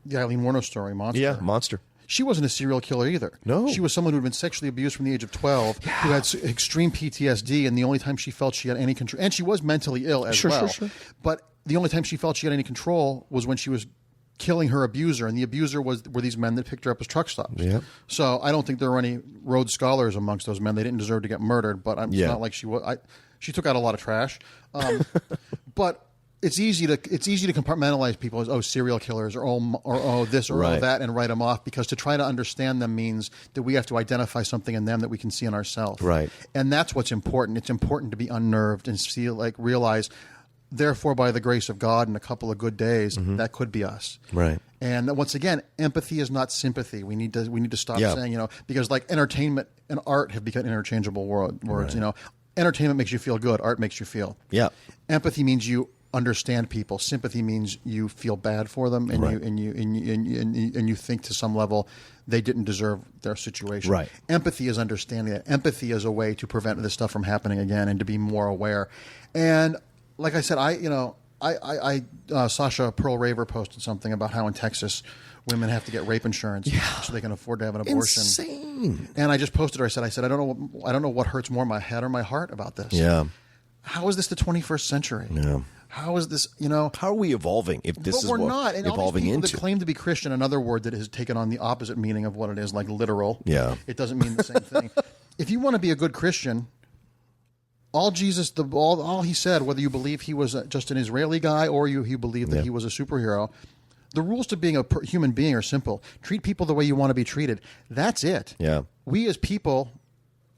the Eileen Wuornos story, Monster. Yeah, Monster. She wasn't a serial killer either. No. She was someone who had been sexually abused from the age of 12, who had extreme PTSD, and the only time she felt she had any control... And she was mentally ill as well. Sure. But the only time she felt she had any control was when she was killing her abuser, and the abuser were these men that picked her up as truck stops. Yeah. So I don't think there were any Rhodes Scholars amongst those men. They didn't deserve to get murdered, but it's not like she was... She took out a lot of trash. But... It's easy to compartmentalize people as serial killers or this or that, and write them off, because to try to understand them means that we have to identify something in them that we can see in ourselves. Right. And that's what's important. It's important to be unnerved and realize, therefore, by the grace of God and a couple of good days, that could be us. Right. And once again, empathy is not sympathy. We need to stop saying, because like entertainment and art have become interchangeable words. Right. Entertainment makes you feel good. Art makes you feel. Yeah. Empathy means you understand people. Sympathy means you feel bad for them, and you think to some level they didn't deserve their situation. Right. Empathy is understanding that. Empathy is a way to prevent this stuff from happening again and to be more aware. And like I said, Sasha Pearl Raver posted something about how in Texas women have to get rape insurance so they can afford to have an abortion. Insane. And I just posted her. I said, I don't know what hurts more, my head or my heart about this. Yeah. How is this the 21st century? Yeah. How is this, How are we evolving if this is what we're not. And evolving all these people into? that claim to be Christian, another word that has taken on the opposite meaning of what it is, like literal. Yeah. It doesn't mean the same thing. If you want to be a good Christian, all Jesus, all he said, whether you believe he was just an Israeli guy or you believe that he was a superhero, the rules to being a human being are simple. Treat people the way you want to be treated. That's it. Yeah. We as people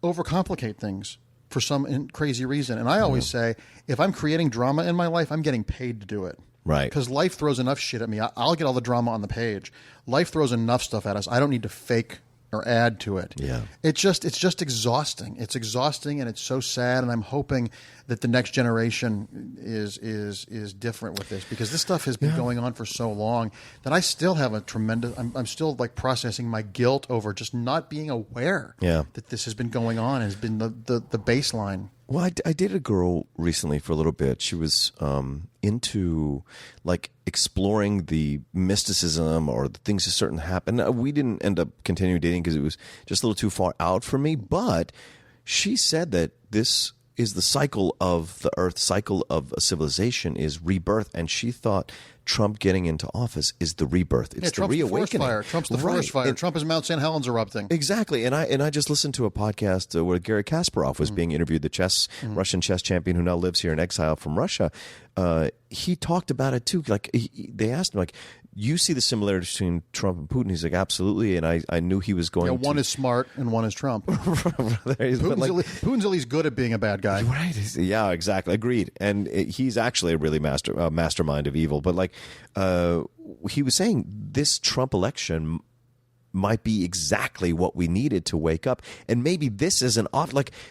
overcomplicate things for some crazy reason. And I always say, if I'm creating drama in my life, I'm getting paid to do it. Right. Because life throws enough shit at me. I'll get all the drama on the page. Life throws enough stuff at us. I don't need to fake or add to it. Yeah. It's just exhausting. It's exhausting, and it's so sad. And I'm hoping that the next generation is different with this, because this stuff has been going on for so long that I still have a tremendous. I'm still like processing my guilt over just not being aware that this has been going on. Has been the baseline. Well, I dated a girl recently for a little bit. She was into like exploring the mysticism or the things that certain happen. We didn't end up continuing dating because it was just a little too far out for me. But she said that this is the cycle of the Earth, cycle of a civilization is rebirth, and she thought Trump getting into office is the rebirth. It's the Trump's reawakening. Trump's the forest fire. Trump is Mount St. Helens erupting. Exactly, and I just listened to a podcast where Garry Kasparov was being interviewed, the Russian chess champion who now lives here in exile from Russia. He talked about it too. Like they asked him, like, you see the similarities between Trump and Putin? He's like, absolutely, and I knew he was going. One is smart and one is Trump. Putin's at least good at being a bad guy. Right? Yeah, exactly. Agreed. And he's actually a really mastermind of evil. But like, he was saying, this Trump election might be exactly what we needed to wake up. And maybe this is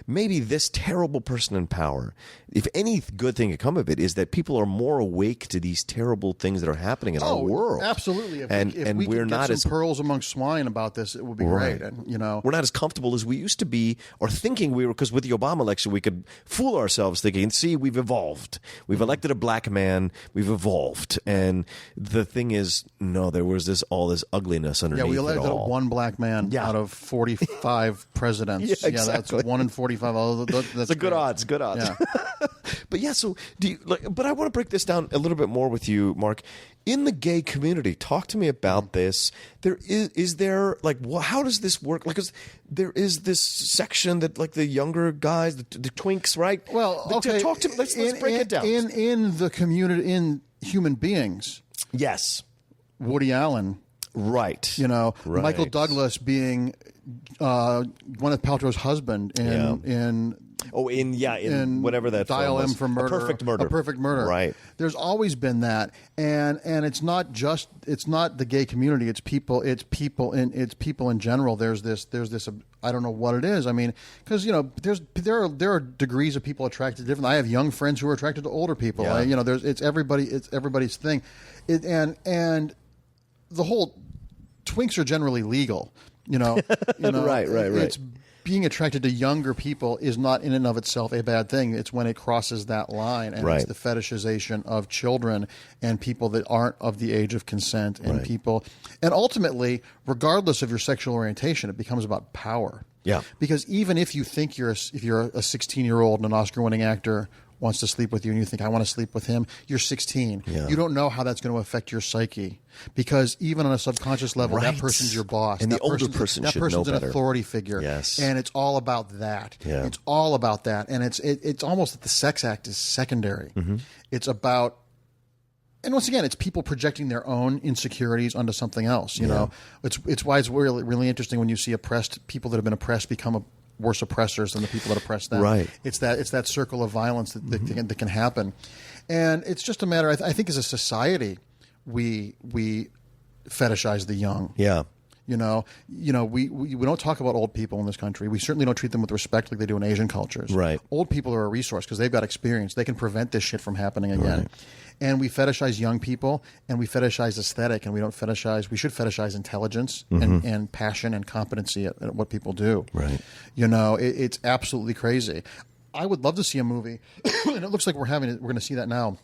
maybe this terrible person in power, if any good thing could come of it, is that people are more awake to these terrible things that are happening in our world. Absolutely. If we we're not get some as pearls amongst swine about this, it would be great. And we're not as comfortable as we used to be, or thinking we were, because with the Obama election we could fool ourselves thinking, see, we've evolved. We've elected a black man. We've evolved. And the thing is, no, there was all this ugliness underneath. Yeah, we elected it all. one black man out of 45 presidents. Yeah, exactly. That's 1 in 45. Oh, that's good odds. Good odds. Yeah. But yeah, so do you, but I want to break this down a little bit more with you, Mark. In the gay community, talk to me about this. There is there like, well, how does this work? Like, 'cause there is this section that like the younger guys, the twinks, right? Well, okay. Talk to me. Let's break it down. In the community, in human beings. Yes. Woody Allen. Right. Right. Michael Douglas being Gwyneth Paltrow's husband in whatever that Dial film was. M for Murder. A Perfect Murder. Right. There's always been that, and it's not the gay community. It's people in general. There's this. I don't know what it is. I mean, because there are degrees of people attracted to different. I have young friends who are attracted to older people. Yeah. It's everybody's thing, and the whole twinks are generally legal. Right. It's being attracted to younger people is not in and of itself a bad thing. It's when it crosses that line, and it's the fetishization of children and people that aren't of the age of consent, and people, and ultimately, regardless of your sexual orientation, it becomes about power. Yeah. Because even if you think if you're a 16-year-old and an Oscar-winning actor wants to sleep with you and you think, I want to sleep with him, you're 16. Yeah. You don't know how that's going to affect your psyche, because even on a subconscious level, that person's your boss. And that the older person should know person's an better. authority figure. Yes. And it's all about that. Yeah. It's all about that. And it's almost that the sex act is secondary. Mm-hmm. It's about, and once again, it's people projecting their own insecurities onto something else. It's why it's really, really interesting when you see people that have been oppressed become worse oppressors than the people that oppress them. Right. It's that circle of violence that can happen, and it's just a matter. I think as a society, we fetishize the young. Yeah. We don't talk about old people in this country. We certainly don't treat them with respect like they do in Asian cultures. Right. Old people are a resource because they've got experience. They can prevent this shit from happening again. Right. And we fetishize young people, and we fetishize aesthetic, and we should fetishize intelligence and passion and competency at what people do. Right. It's absolutely crazy. I would love to see a movie, and it looks like we're going to see that now.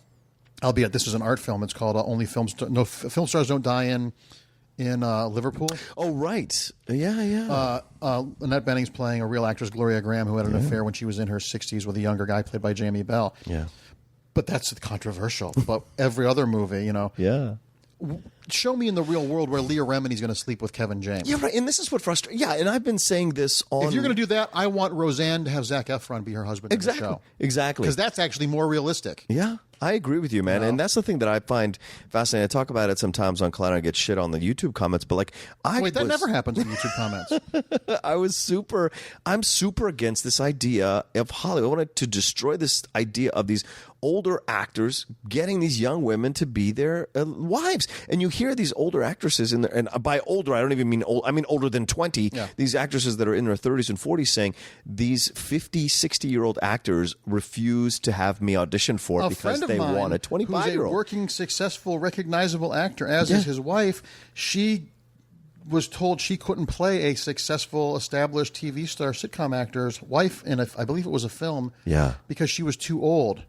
Albeit this is an art film. It's called Only Film Stars Don't Die in Liverpool. Oh, right. Yeah. Annette Bening's playing a real actress, Gloria Graham, who had an affair when she was in her 60s with a younger guy played by Jamie Bell. Yeah. But that's controversial. But every other movie, Yeah. show me in the real world where Leah Remini's going to sleep with Kevin James. Yeah, right. And this is what frustrates. Yeah, and I've been saying this on. If you're going to do that, I want Roseanne to have Zac Efron be her husband. Exactly. In the show. Exactly. Because that's actually more realistic. Yeah. I agree with you, man. And that's the thing that I find fascinating. I talk about it sometimes on Collider and get shit on the YouTube comments, but like that never happens in YouTube comments. I'm super against this idea of Hollywood. I wanted to destroy this idea of these older actors getting these young women to be their wives. And you hear these older actresses in there, and by older, I don't even mean old. I mean older than 20. Yeah. These actresses that are in their 30s and 40s saying these 50, 60-year-old actors refuse to have me audition for it because they want a 25-year-old. Who's a working, successful, recognizable actor, as is his wife. She was told she couldn't play a successful, established TV star sitcom actor's wife in, I believe it was a film, because she was too old.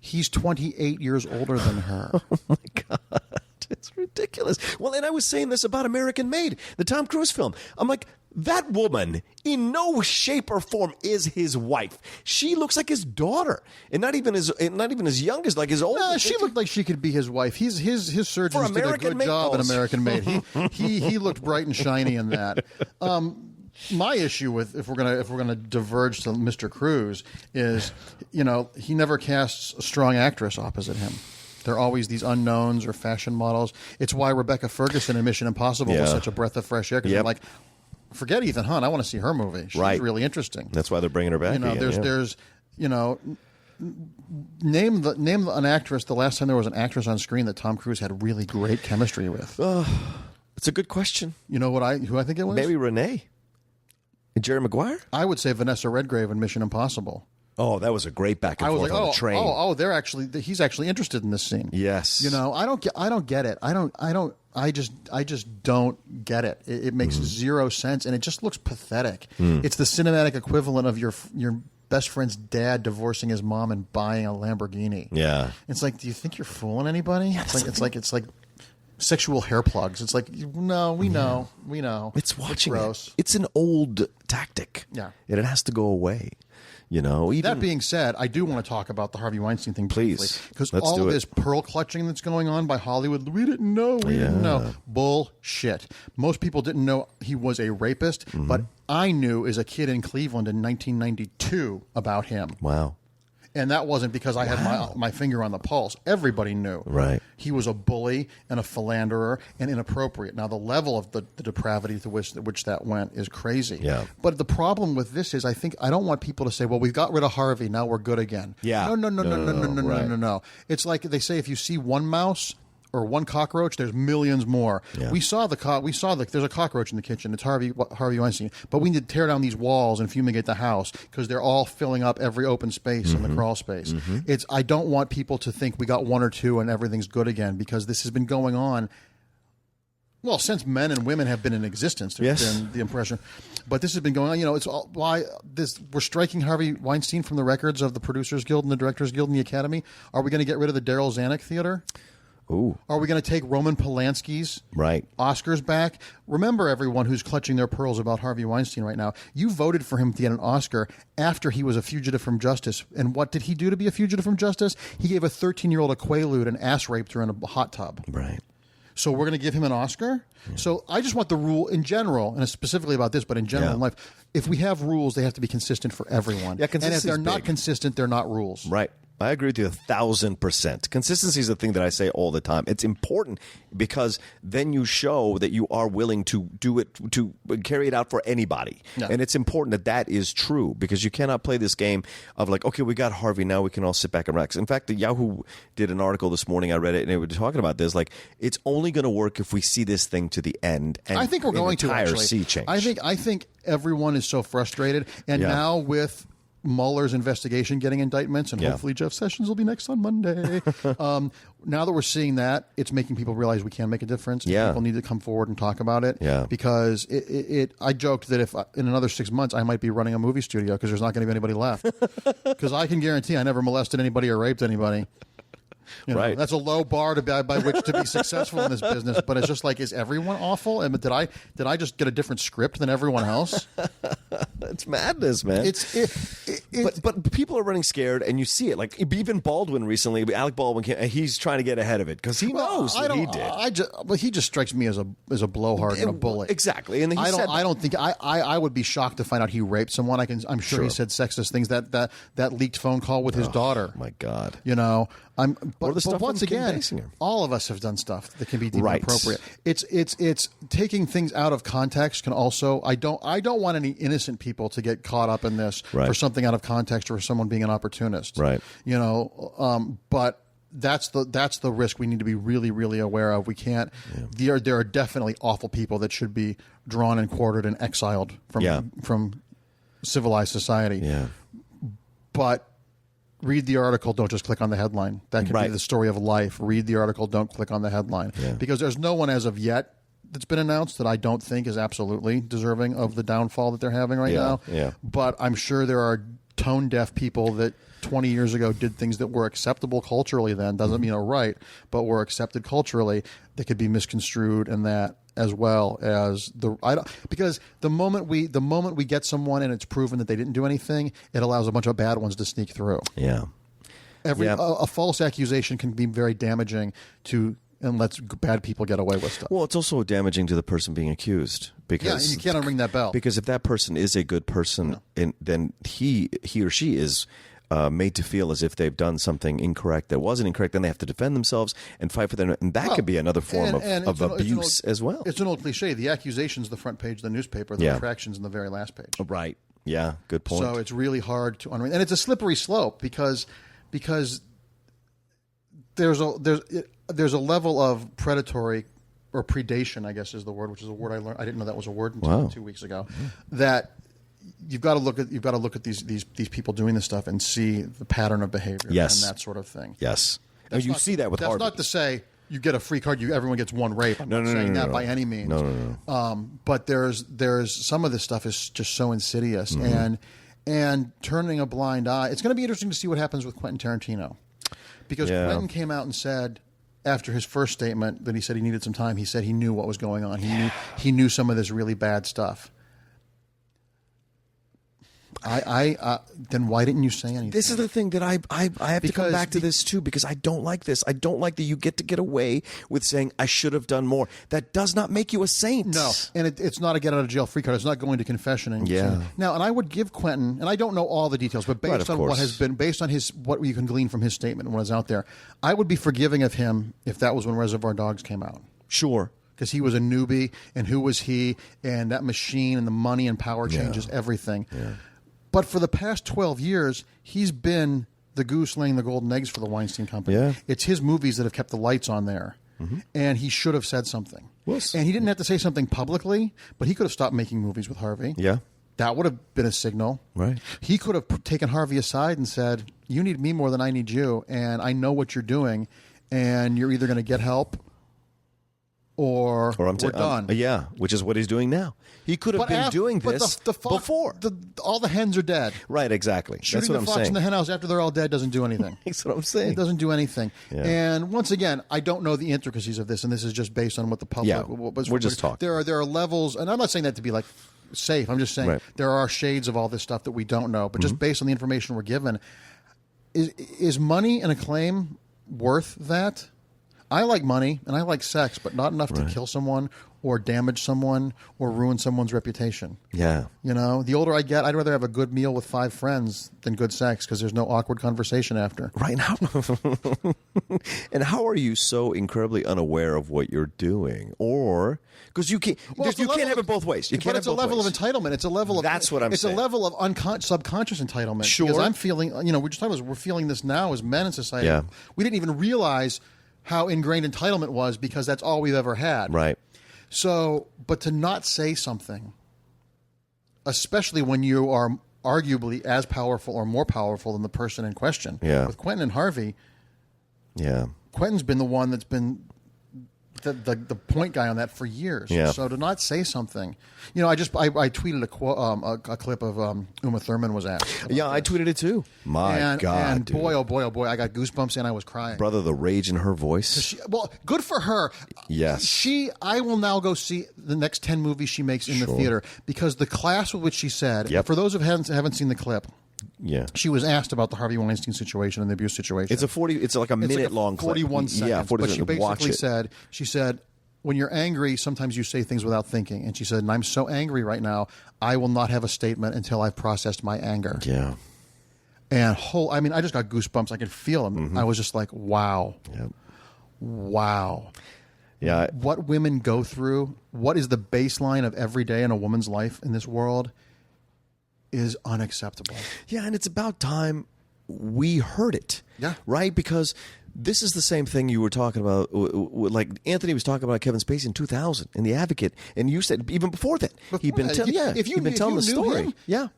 He's 28 years older than her. Oh, my God. It's ridiculous. Well, and I was saying this about American Made, the Tom Cruise film. I'm like, that woman in no shape or form is his wife. She looks like his daughter, and not even as young as like his old. She looked like she could be his wife. His surgeons did a good job in American Made. He looked bright and shiny in that. My issue with if we're gonna diverge to Mr. Cruise is, he never casts a strong actress opposite him. They're always these unknowns or fashion models. It's why Rebecca Ferguson in Mission Impossible was such a breath of fresh air. Because I'm like, forget Ethan Hunt. I want to see her movie. She's really interesting. That's why they're bringing her back. There's name an actress. The last time there was an actress on screen that Tom Cruise had really great chemistry with. It's a good question. You know who I think it was? Maybe Renee. Jerry Maguire? I would say Vanessa Redgrave in Mission Impossible. Oh, that was a great back and forth on the train. He's actually interested in this scene. Yes. I don't get it. I just don't get it. It makes zero sense, and it just looks pathetic. It's the cinematic equivalent of your best friend's dad divorcing his mom and buying a Lamborghini. Yeah. It's like, do you think you're fooling anybody? It's like sexual hair plugs. It's like, no, we know. It's watching. It's gross. It's an old tactic. Yeah. And it has to go away. That being said, I do want to talk about the Harvey Weinstein thing briefly. Please. Because all of this pearl clutching that's going on by Hollywood, we didn't know. Bullshit. Most people didn't know he was a rapist, but I knew as a kid in Cleveland in 1992 about him. Wow. And that wasn't because I had my finger on the pulse. Everybody knew. Right. He was a bully and a philanderer and inappropriate. Now, the level of the depravity to which that went is crazy. Yeah. But the problem with this is I don't want people to say, well, we got rid of Harvey, now we're good again. Yeah. No. It's like they say if you see one mouse or one cockroach, there's millions more. Yeah. We saw there's a cockroach in the kitchen. It's Harvey Weinstein. But we need to tear down these walls and fumigate the house because they're all filling up every open space in the crawl space. I don't want people to think we got one or two and everything's good again, because this has been going on. Well, since men and women have been in existence, there's been the impression. But this has been going on. It's all why we're striking Harvey Weinstein from the records of the Producers Guild and the Directors Guild and the Academy. Are we going to get rid of the Daryl Zanuck Theater? Ooh. Are we going to take Roman Polanski's Oscars back? Remember, everyone who's clutching their pearls about Harvey Weinstein right now, you voted for him to get an Oscar after he was a fugitive from justice. And what did he do to be a fugitive from justice? He gave a 13-year-old a Quaalude and ass raped her in a hot tub. Right. So we're going to give him an Oscar? Yeah. So I just want the rule in general, and specifically about this, but in general in life, if we have rules, they have to be consistent for everyone. Yeah, and if they're not consistent, they're not rules. Right. I agree with you 1,000%. Consistency is the thing that I say all the time. It's important because then you show that you are willing to do it, to carry it out for anybody. Yeah. And it's important that is true, because you cannot play this game of like, okay, we got Harvey, now we can all sit back and relax. In fact, the Yahoo did an article this morning. I read it, and they were talking about this. Like, it's only going to work if we see this thing to the end. And I think we're going to actually sea change. I think everyone is so frustrated, and now with Mueller's investigation getting indictments, and hopefully Jeff Sessions will be next on Monday. Now that we're seeing that, it's making people realize we can make a difference. Yeah. People need to come forward and talk about it. Yeah. Because I joked that if in another 6 months I might be running a movie studio because there's not going to be anybody left. Because I can guarantee I never molested anybody or raped anybody. Right. That's a low bar by which to be successful in this business. But it's just like, is everyone awful? And did I just get a different script than everyone else? It's madness, man. But people are running scared, and you see it. Like even Baldwin recently, Alec Baldwin, he's trying to get ahead of it because he knows what he did. But he just strikes me as a blowhard and a bully. Exactly, and I don't think I would be shocked to find out he raped someone. I'm sure he said sexist things. That leaked phone call with his daughter. My God, But once again, all of us have done stuff that can be deemed inappropriate. It's taking things out of context can also. I don't want any innocent people to get caught up in this for something out of context or for someone being an opportunist. Right. But that's the risk we need to be really, really aware of. We can't. Yeah. There are definitely awful people that should be drawn and quartered and exiled from civilized society. Yeah. But read the article. Don't just click on the headline. That could be the story of life. Read the article. Don't click on the headline because there's no one as of yet that's been announced that I don't think is absolutely deserving of the downfall that they're having right now. Yeah. But I'm sure there are tone deaf people that 20 years ago did things that were acceptable culturally then. Doesn't mean are right, but were accepted culturally that could be misconstrued and that as well as because the moment we get someone and it's proven that they didn't do anything, it allows a bunch of bad ones to sneak through. Yeah. A false accusation can be very damaging to and lets bad people get away with stuff. Well, it's also damaging to the person being accused because and you can't unring that bell. Because if that person is a good person, then he or she is made to feel as if they've done something incorrect that wasn't incorrect. Then they have to defend themselves and fight for them, and that could be another form of abuse as well. It's an old cliche. The accusation's the front page of the newspaper. The infraction's in the very last page. Right. Yeah. Good point. So it's really hard to unring, and it's a slippery slope because there's a level of predatory or predation, I guess is the word, which is a word I learned. I didn't know that was a word until 2 weeks ago. That you've got to look at these people doing this stuff and see the pattern of behavior and that sort of thing. Yes, you see that with Harvey. That's not to say you get a free card. Everyone gets one rape. I'm not saying that by any means. No. But there's some of this stuff is just so insidious and turning a blind eye. It's going to be interesting to see what happens with Quentin Tarantino. Because Quentin came out and said, after his first statement that he said he needed some time, he said he knew what was going on. He knew some of this really bad stuff. Then why didn't you say anything? This is the thing that I have to come back to this too, because I don't like this. I don't like that you get away with saying I should have done more. That does not make you a saint. No, and it's not a get out of jail free card. It's not going to confession. Now, and I would give Quentin, and I don't know all the details, but based on what has been, based on what you can glean from his statement and what is out there, I would be forgiving of him if that was when Reservoir Dogs came out. Sure. Because he was a newbie, and who was he? And that machine and the money and power changes everything. Yeah. But for the past 12 years, he's been the goose laying the golden eggs for the Weinstein Company. Yeah. It's his movies that have kept the lights on there. And he should have said something. And he didn't have to say something publicly, but he could have stopped making movies with Harvey. Yeah. That would have been a signal. Right. He could have taken Harvey aside and said, you need me more than I need you, and I know what you're doing, and you're either going to get help or we're done. Which is what he's doing now. He could have been doing this before. All the hens are dead. Right, exactly. Shooting That's what I'm saying. the fox in the hen house after they're all dead doesn't do anything. That's what I'm saying. It doesn't do anything. Yeah. And once again, I don't know the intricacies of this, and this is just based on what the public... Yeah, we're just talking. There are levels, and I'm not saying that to be like safe. I'm just saying there are shades of all this stuff that we don't know. But just based on the information we're given, is money and acclaim worth that? I like money and I like sex, but not enough to kill someone or damage someone or ruin someone's reputation. Yeah. You know, the older I get, I'd rather have a good meal with 5 friends than good sex because there's no awkward conversation after. Right now. And how are you so incredibly unaware of what you're doing? Or because you can't have it both ways. But it's a level of entitlement. It's a level of that's what I'm saying. It's a level of subconscious entitlement. Sure. Because I'm feeling, we're just talking about we're feeling this now as men in society. Yeah. We didn't even realize how ingrained entitlement was because that's all we've ever had. Right. So, but to not say something, especially when you are arguably as powerful or more powerful than the person in question. Yeah. With Quentin and Harvey. Yeah. Quentin's been the one that's been the point guy on that for years. Yeah. So to not say something, I tweeted a clip of Uma Thurman was asked. Yeah, I tweeted it too. My God, and boy, oh boy, I got goosebumps and I was crying. Brother, the rage in her voice. Good for her. Yes. I will now go see the next 10 movies she makes in the theater because the class with which she said. Yep. For those who haven't seen the clip, Yeah. She was asked about the Harvey Weinstein situation and the abuse situation. It's like a minute long clip. 41 seconds. Yeah, 40 but she basically she said, when you're angry, sometimes you say things without thinking. And she said, and I'm so angry right now, I will not have a statement until I've processed my anger. Yeah. And I just got goosebumps. I could feel them. Mm-hmm. I was just like, wow. Yep. Wow. Yeah. What women go through, what is the baseline of every day in a woman's life in this world is unacceptable. Yeah, and it's about time we heard it. Yeah. Right? Because this is the same thing you were talking about. Like Anthony was talking about Kevin Spacey in 2000 in The Advocate, and you said even before that he'd been telling the story. Him, yeah,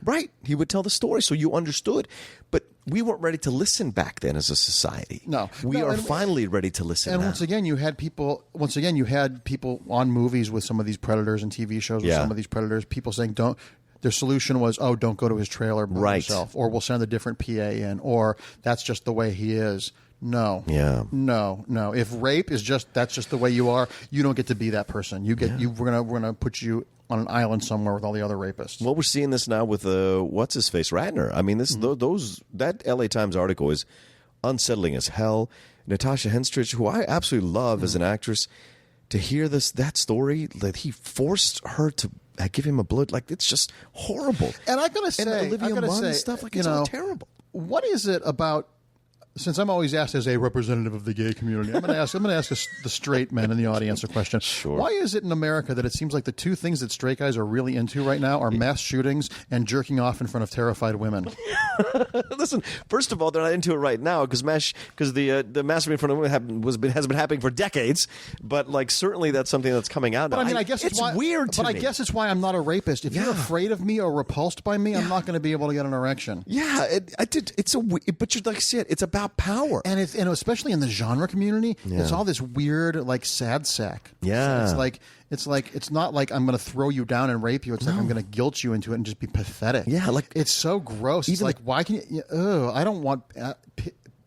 right. He would tell the story, so you understood. But we weren't ready to listen back then as a society. No, we are finally ready to listen. And now. once again, you had people on movies with some of these predators and TV shows with some of these predators. People saying don't. Their solution was, don't go to his trailer by yourself, or we'll send a different PA in, or that's just the way he is. No. Yeah. No. If rape is that's just the way you are, you don't get to be that person. We're gonna put you on an island somewhere with all the other rapists. Well, we're seeing this now with what's his face, Ratner. I mean, that LA Times article is unsettling as hell. Natasha Henstridge, who I absolutely love as an actress, to hear that story that he forced her to give him a blood, like it's just horrible. And I gotta say, Olivia Munn stuff, like it's all terrible. What is it about? Since I'm always asked as a representative of the gay community, I'm going to ask the straight men in the audience a question. Sure. Why is it in America that it seems like the two things that straight guys are really into right now are mass shootings and jerking off in front of terrified women? Listen, first of all, they're not into it right now because the masturbating in front of women has been happening for decades. But like certainly that's something that's coming out now. But I mean, I guess it's weird to me. But I guess it's why I'm not a rapist. If you're afraid of me or repulsed by me, I'm not going to be able to get an erection. Yeah, but you're like I said, it's about power, and especially in the genre community, it's all this weird like sad sack. Yeah, it's not like I'm going to throw you down and rape you. It's like I'm going to guilt you into it and just be pathetic. Yeah, like it's so gross. It's like why can you? I don't want.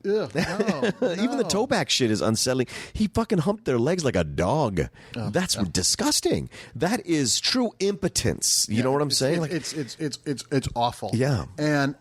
No. Even the toe back shit is unsettling. He fucking humped their legs like a dog. That's disgusting. That is true impotence. You know what I'm saying? It's awful. Yeah, and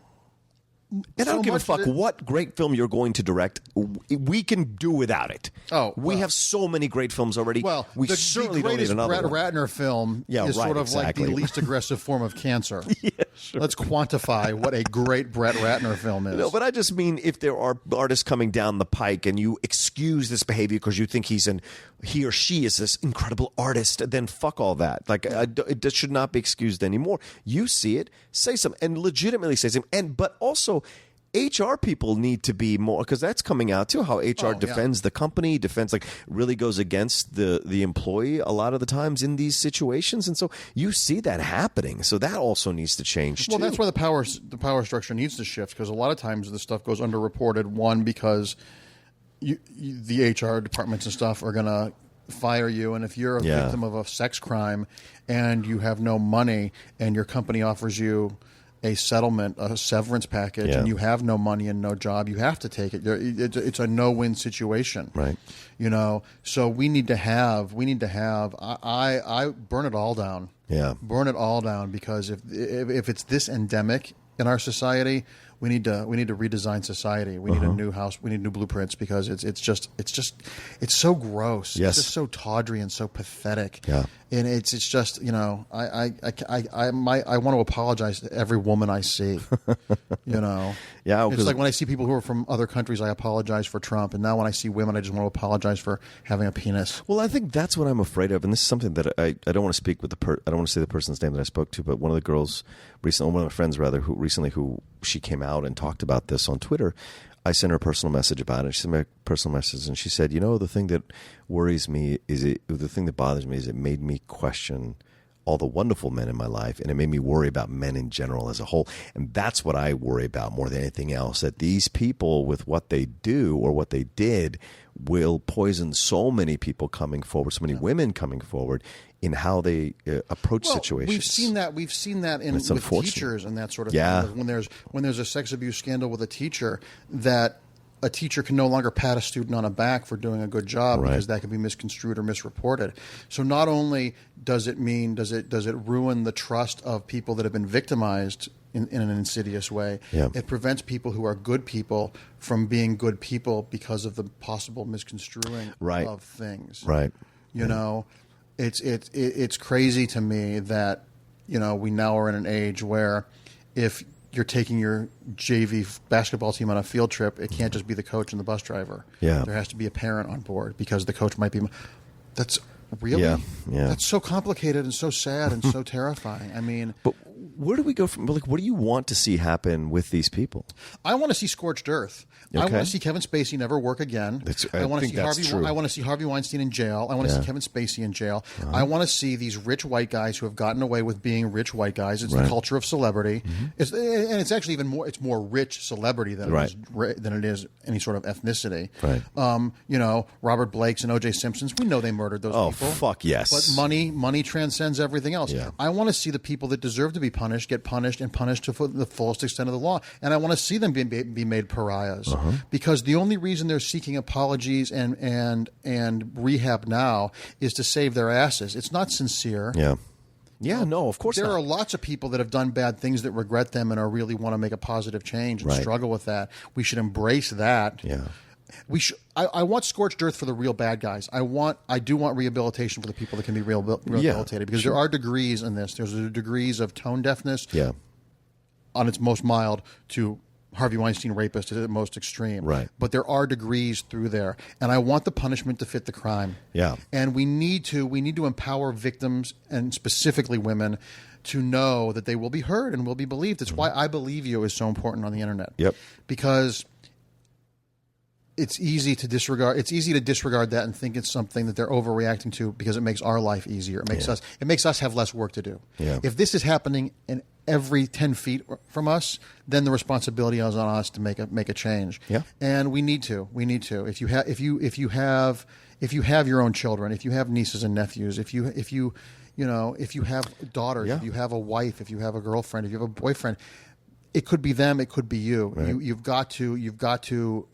I don't give a fuck what great film you're going to direct. We can do without it. We have so many great films already. Well, we the certainly don't need greatest another Brett Ratner film is sort of like the least aggressive form of cancer. Yeah, sure. Let's quantify what a great Brett Ratner film is. No, but I just mean if there are artists coming down the pike and you excuse this behavior because you think he or she is this incredible artist, then fuck all that. Like it should not be excused anymore. You see it, say something, and legitimately say something. But also, HR people need to be more, because that's coming out too, how HR defends the company, really goes against the employee a lot of the times in these situations. And so you see that happening. So that also needs to change too. Well, that's why the power structure needs to shift, because a lot of times this stuff goes underreported. One, because the HR departments and stuff are going to fire you, and if you're a victim of a sex crime and you have no money and your company offers you a settlement, a severance package, and you have no money and no job, you have to take it. It's a no-win situation, right? So we need to have. I burn it all down. Yeah, burn it all down, because if it's this endemic in our society, we need to redesign society. We need a new house. We need new blueprints, because it's so gross. Yes. It's just so tawdry and so pathetic. Yeah. And it's just I want to apologize to every woman I see. Yeah. It's like when I see people who are from other countries, I apologize for Trump, and now when I see women, I just want to apologize for having a penis. Well, I think that's what I'm afraid of, and this is something that I don't want to speak with I don't want to say the person's name that I spoke to, but one of the girls recently, one of my friends rather, who she came out and talked about this on Twitter. I sent her a personal message about it. She sent me a personal message, and she said, the thing that worries me the thing that bothers me is it made me question all the wonderful men in my life, and it made me worry about men in general as a whole. And that's what I worry about more than anything else, that these people, with what they do or what they did, will poison so many people coming forward, so many women coming forward in how they approach situations. We've seen that with teachers and that sort of thing. When there's a sex abuse scandal with a teacher, that a teacher can no longer pat a student on the back for doing a good job Right. because that can be misconstrued or misreported. So not only does it ruin the trust of people that have been victimized in an insidious way, Yeah. it prevents people who are good people from being good people because of the possible misconstruing Right. of things. Right. You know, it's crazy to me that, you know, we now are in an age where if you're taking your JV basketball team on a field trip, it can't just be the coach and the bus driver. Yeah. There has to be a parent on board because the coach might be. That's really. Yeah. That's so complicated and so sad and so terrifying. I mean, But where do we go from? Like, what do you want to see happen with these people? I want to see scorched earth. I Okay. want to see Kevin Spacey never work again. I want to think see that's Harvey. true. I want to see Harvey Weinstein in jail. I want to Yeah. see Kevin Spacey in jail. I want to see these rich white guys who have gotten away with being rich white guys. It's Right. the culture of celebrity. It's actually even more. It's more rich celebrity than Right. than it is any sort of ethnicity. Right. You know, Robert Blake's and O.J. Simpson's. We know they murdered those Oh, people. fuck yes. But money transcends everything else. Yeah. I want to see the people that deserve to be punished get punished and punished to the fullest extent of the law. And I want to see them be made pariahs. Because the only reason they're seeking apologies and rehab now is to save their asses. It's not sincere. Yeah. Yeah, no, of course There not. are lots of people that have done bad things that regret them and are really want to make a positive change and Right. struggle with that. We should embrace that. Yeah. We should. I want scorched earth for the real bad guys. I do want rehabilitation for the people that can be rehabilitated because there are degrees in this. There's degrees of tone deafness Yeah. on its most mild to Harvey Weinstein rapist at its most extreme. Right. But there are degrees through there, and I want the punishment to fit the crime. Yeah. And we need to empower victims and specifically women to know that they will be heard and will be believed. It's why I Believe You is so important on the internet. Yep. Because it's easy to disregard. It's easy to disregard that and think it's something that they're overreacting to because it makes our life easier. It makes us have less work to do. Yeah. If this is happening in every 10 feet from us, then the responsibility is on us to make a change. Yeah. And we need to. If you have your own children, if you have nieces and nephews, if you have daughters, Yeah. if you have a wife, if you have a girlfriend, if you have a boyfriend, it could be them, it could be you. Right. You've got to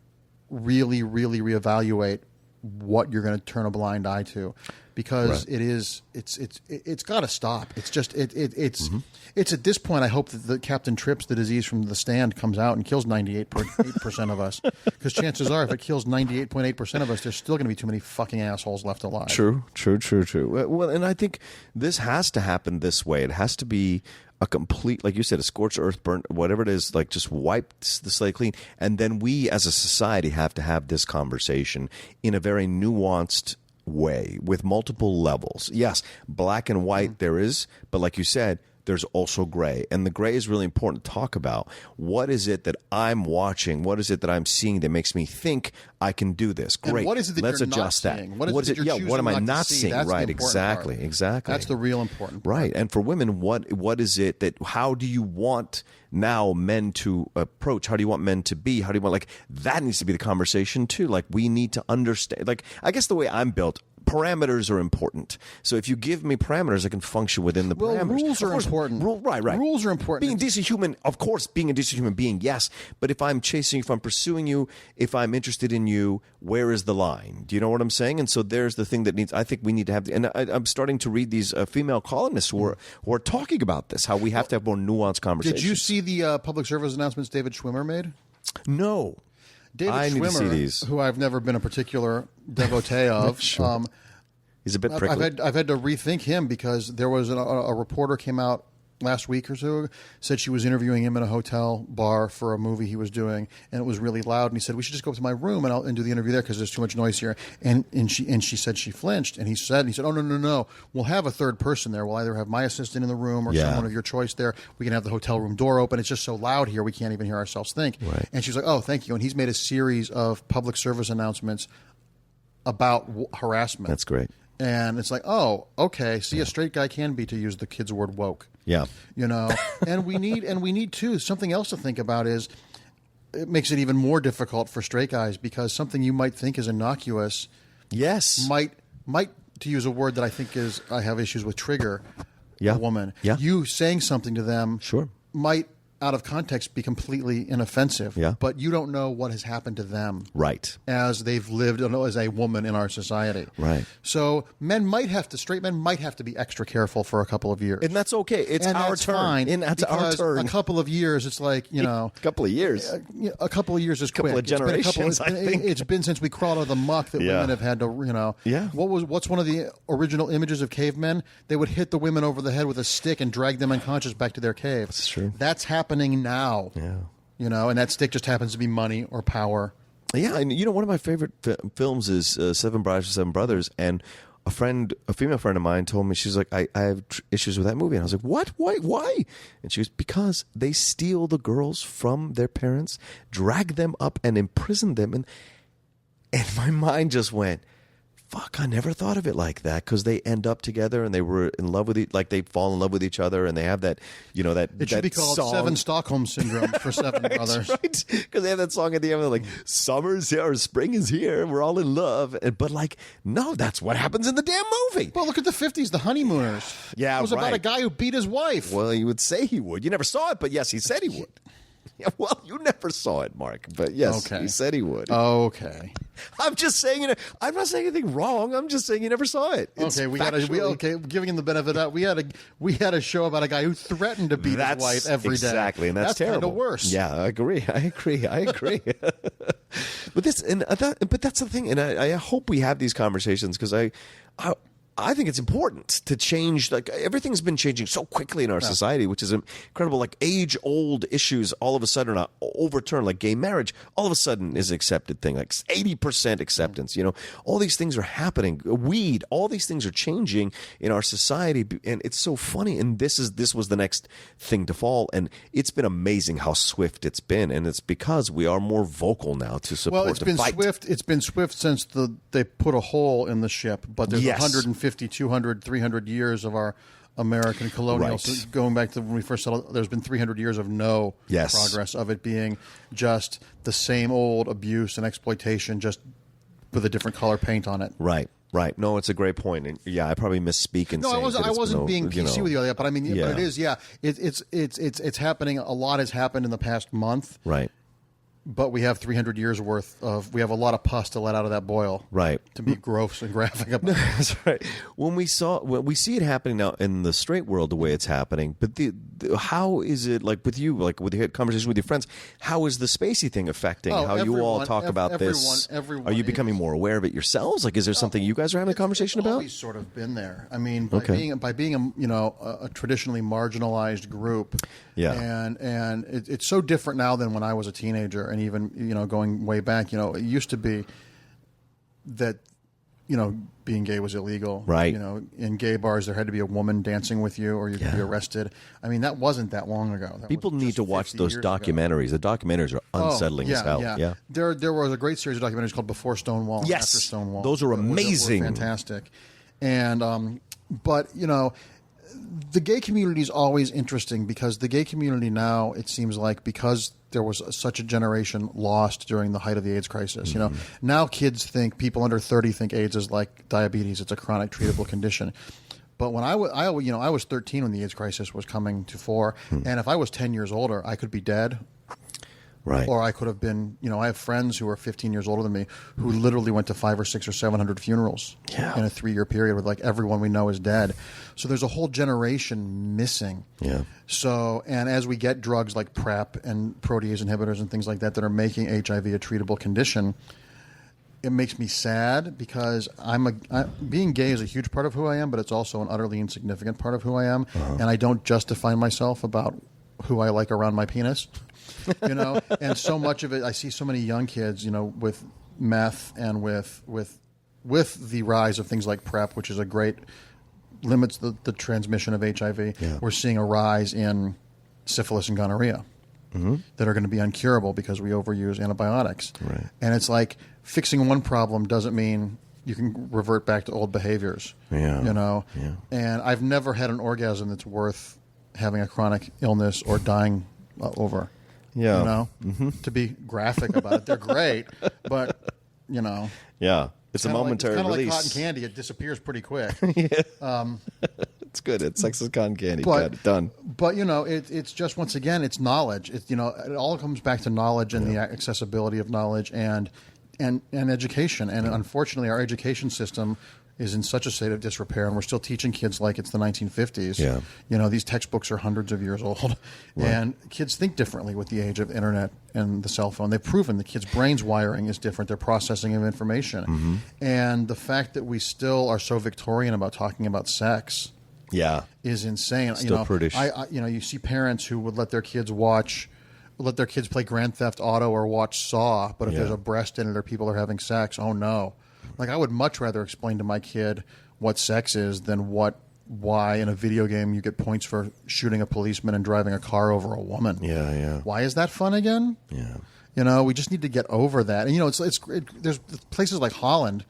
really, really reevaluate what you're going to turn a blind eye to, because Right. it's got to stop. It's just it's at this point. I hope that the Captain Trips, the disease from The Stand, comes out and kills 98.8% of us, because chances are, if it kills 98.8% of us, there's still going to be too many fucking assholes left alive. True. Well, and I think this has to happen this way. It has to be a complete, like you said, a scorched earth, burnt, whatever it is, like just wipe the slate clean. And then we as a society have to have this conversation in a very nuanced way with multiple levels. Yes, black and white there is, but like you said, there's also gray. And the gray is really important to talk about. What is it that I'm watching? What is it that I'm seeing that makes me think I can do this? Great. And what is it that Let's you're not adjust that. seeing? What is it you're what am I choosing not to not see? seeing? That's the Right, important part. exactly. That's the real important part. Right. And for women, what is it that, how do you want now men to approach? How do you want men to be? How do you want, like, that needs to be the conversation too. Like, we need to understand, like, I guess the way I'm built, parameters are important. So if you give me parameters, I can function within the parameters. Rules Of are course, important. Right. Rules are important. Being a decent human, of course, being a decent human being, yes. But if I'm chasing you, if I'm pursuing you, if I'm interested in you, where is the line? Do you know what I'm saying? And so there's the thing that needs, I think we need to have, and I'm starting to read these female columnists who are talking about this, how we have to have more nuanced conversations. Did you see the public service announcements David Schwimmer made? No. David I need to see Schwimmer, these. who I've never been a particular devotee of, Sure. He's a bit prickly. I've had to rethink him, because there was a reporter came out last week or so, said she was interviewing him in a hotel bar for a movie he was doing, and it was really loud. And he said, "We should just go up to my room and do the interview there, because there's too much noise here." And she said she flinched, and he said, "Oh, no, we'll have a third person there. We'll either have my assistant in the room or someone of your choice there. We can have the hotel room door open. It's just so loud here, we can't even hear ourselves think." Right. And she was like, "Oh, thank you." And he's made a series of public service announcements about harassment. That's great. And it's like, oh, okay. See, a straight guy can be, to use the kid's word, woke. Yeah. You know, and we need too, something else to think about is, it makes it even more difficult for straight guys, because something you might think is innocuous, Yes. might to use a word that I think I have issues with, trigger Yeah. a woman. Yeah. You saying something to them Sure. might out of context be completely inoffensive. Yeah. But you don't know what has happened to them. Right. As they've lived as a woman in our society. Right. So straight men might have to be extra careful for a couple of years. And that's okay. It's and our that's turn. Fine, and that's our because turn. A couple of years, it's like, A couple of years. A couple of years is quick. Couple of generations, I think. It's been since we crawled out of the muck that women have had to, Yeah. What's one of the original images of cavemen? They would hit the women over the head with a stick and drag them unconscious back to their cave. That's true. That's happening now. Yeah. And that stick just happens to be money or power. Yeah, and one of my favorite films is Seven Brides for Seven Brothers, and a female friend of mine told me, she's like, I have issues with that movie. And I was like, what? Why? And she goes, because they steal the girls from their parents, drag them up and imprison them. And my mind just went, fuck, I never thought of it like that, because they end up together and they were in love with they fall in love with each other, and they have that, that It should be called song. Seven Stockholm Syndrome for Seven Brothers. Right, because they have that song at the end, they're like, summer's here, or spring is here, we're all in love. But no, that's what happens in the damn movie. Well, look at the 50s, The Honeymooners. Yeah, it was about a guy who beat his wife. Well, you would say he would. You never saw it, but yes, he said he would. Yeah, well, you never saw it, Mark, but yes, Okay. he said he would. Okay. I'm just saying it. I'm not saying anything wrong. I'm just saying you never saw it. It's giving him the benefit of that. We had a show about a guy who threatened to beat his wife every day. Exactly, and that's terrible. Kind of worse. Yeah, I agree. But that's the thing, and I hope we have these conversations, because I think it's important to change. Everything's been changing so quickly in our society, which is incredible. Age-old issues all of a sudden are overturned. Like gay marriage, all of a sudden is an accepted thing. 80% acceptance. All these things are happening. Weed, all these things are changing in our society, and it's so funny. And this was the next thing to fall, and it's been amazing how swift it's been, and it's because we are more vocal now to support. Well, it's been fight. swift. It's been swift since they put a hole in the ship. But there's 150, 200, 300 years of our American colonial. Right. So going back to when we first settled, there's been 300 years of no progress, of it being just the same old abuse and exploitation, just with a different color paint on it. Right. No, it's a great point. And I probably misspeak in saying I wasn't being PC with you on that, but I mean, Yeah. but it is. Yeah, it's happening. A lot has happened in the past month. Right. But we have 300 years worth we have a lot of pus to let out of that boil. Right. To be gross and graphic about it. That's right. When we see it happening now in the straight world, the way it's happening, but how is it with you, with your conversation with your friends? How is the Spacey thing affecting how you all talk about this? Are you becoming more aware of it yourselves? Is there something you guys are having a conversation it's about? Always sort of been there. I mean, by being a traditionally marginalized group. Yeah. And it's so different now than when I was a teenager, and even going way back. It used to be that being gay was illegal. Right. In gay bars there had to be a woman dancing with you, or you could be arrested. I mean, that wasn't that long ago. People need to watch those documentaries. The documentaries are unsettling as hell. Yeah. There was a great series of documentaries called Before Stonewall and After Stonewall. Those are amazing. That were fantastic. And but the gay community is always interesting, because the gay community now, it seems like, because there was such a generation lost during the height of the AIDS crisis. Now people under 30 think AIDS is like diabetes; it's a chronic treatable condition. But when I was 13 when the AIDS crisis was coming to fore, and if I was 10 years older, I could be dead. Right. Or I could have been, I have friends who are 15 years older than me who literally went to 500 or 600 or 700 funerals in a 3-year period, where everyone we know is dead. So there's a whole generation missing. Yeah. So, and as we get drugs like PrEP and protease inhibitors and things like that are making HIV a treatable condition, it makes me sad, because being gay is a huge part of who I am, but it's also an utterly insignificant part of who I am. And I don't just define myself about who I like around my penis. And so much of it, I see so many young kids, with meth and with the rise of things like PrEP, which is a great limits the transmission of HIV. Yeah. We're seeing a rise in syphilis and gonorrhea that are going to be uncurable because we overuse antibiotics. Right. And it's like fixing one problem doesn't mean you can revert back to old behaviors. Yeah. Yeah. And I've never had an orgasm that's worth having a chronic illness or dying over. Yeah. To be graphic about it. They're great, but, Yeah. It's a momentary release. It's kind of release. like cotton candy. It disappears pretty quick. It's good. It's sex is cotton candy. But- Got it. Done. But, it's just, once again, it's knowledge. It all comes back to knowledge and the accessibility of knowledge and education. And unfortunately, our education system is in such a state of disrepair, and we're still teaching kids like it's the 1950s. Yeah. These textbooks are hundreds of years old, and kids think differently with the age of internet and the cell phone. They've proven the kids' brains wiring is different, their processing of information. And the fact that we still are so Victorian about talking about sex is insane. Still prudish. You see parents who would let their kids play Grand Theft Auto or watch Saw, but if there's a breast in it or people are having sex, oh no. Like, I would much rather explain to my kid what sex is than why in a video game you get points for shooting a policeman and driving a car over a woman. Yeah. Why is that fun again? Yeah. We just need to get over that. And there's places like Holland,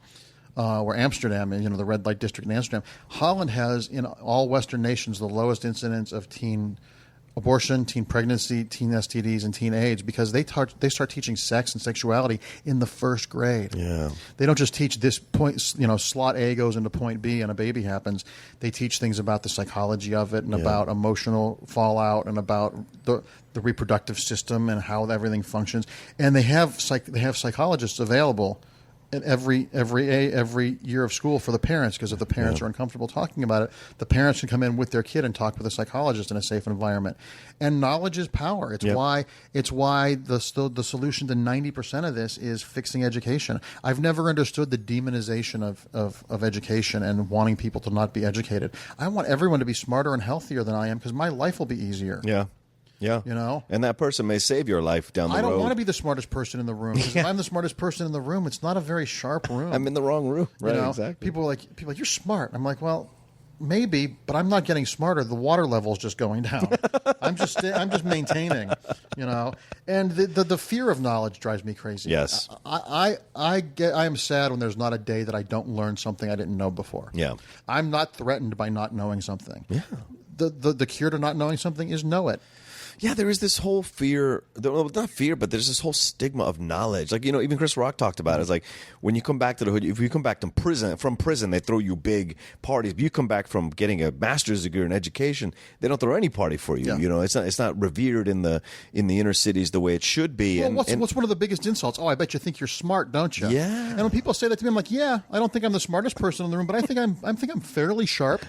where Amsterdam, the red light district in Amsterdam. Holland has, in all Western nations, the lowest incidence of teen abortion, teen pregnancy, teen STDs, and teen AIDS, because they start teaching sex and sexuality in the first grade. Yeah. They don't just teach this point, slot A goes into point B and a baby happens. They teach things about the psychology of it and about emotional fallout and about the reproductive system and how everything functions. And they have psychologists available at every year of school for the parents, because if the parents are uncomfortable talking about it, the parents can come in with their kid and talk with a psychologist in a safe environment. And knowledge is power. It's why the solution to 90% of this is fixing education. I've never understood the demonization of education and wanting people to not be educated. I want everyone to be smarter and healthier than I am, because my life will be easier. Yeah. And that person may save your life down the road. I don't want to be the smartest person in the room. Because if I'm the smartest person in the room, it's not a very sharp room. I'm in the wrong room. Right, exactly. People are like, you're smart. I'm like, well, maybe, but I'm not getting smarter. The water level is just going down. I'm just maintaining, And the fear of knowledge drives me crazy. Yes. I am sad when there's not a day that I don't learn something I didn't know before. Yeah. I'm not threatened by not knowing something. Yeah. The cure to not knowing something is know it. Yeah, there is this whole fear, not fear, but there's this whole stigma of knowledge. Like, even Chris Rock talked about it. It's like, when you come back to the hood, if you come back from prison, they throw you big parties. But you come back from getting a master's degree in education, they don't throw any party for you. Yeah. It's not revered in the inner cities the way it should be. Well, what's one of the biggest insults? Oh, I bet you think you're smart, don't you? Yeah. And when people say that to me, I'm like, yeah, I don't think I'm the smartest person in the room, but I think I'm fairly sharp.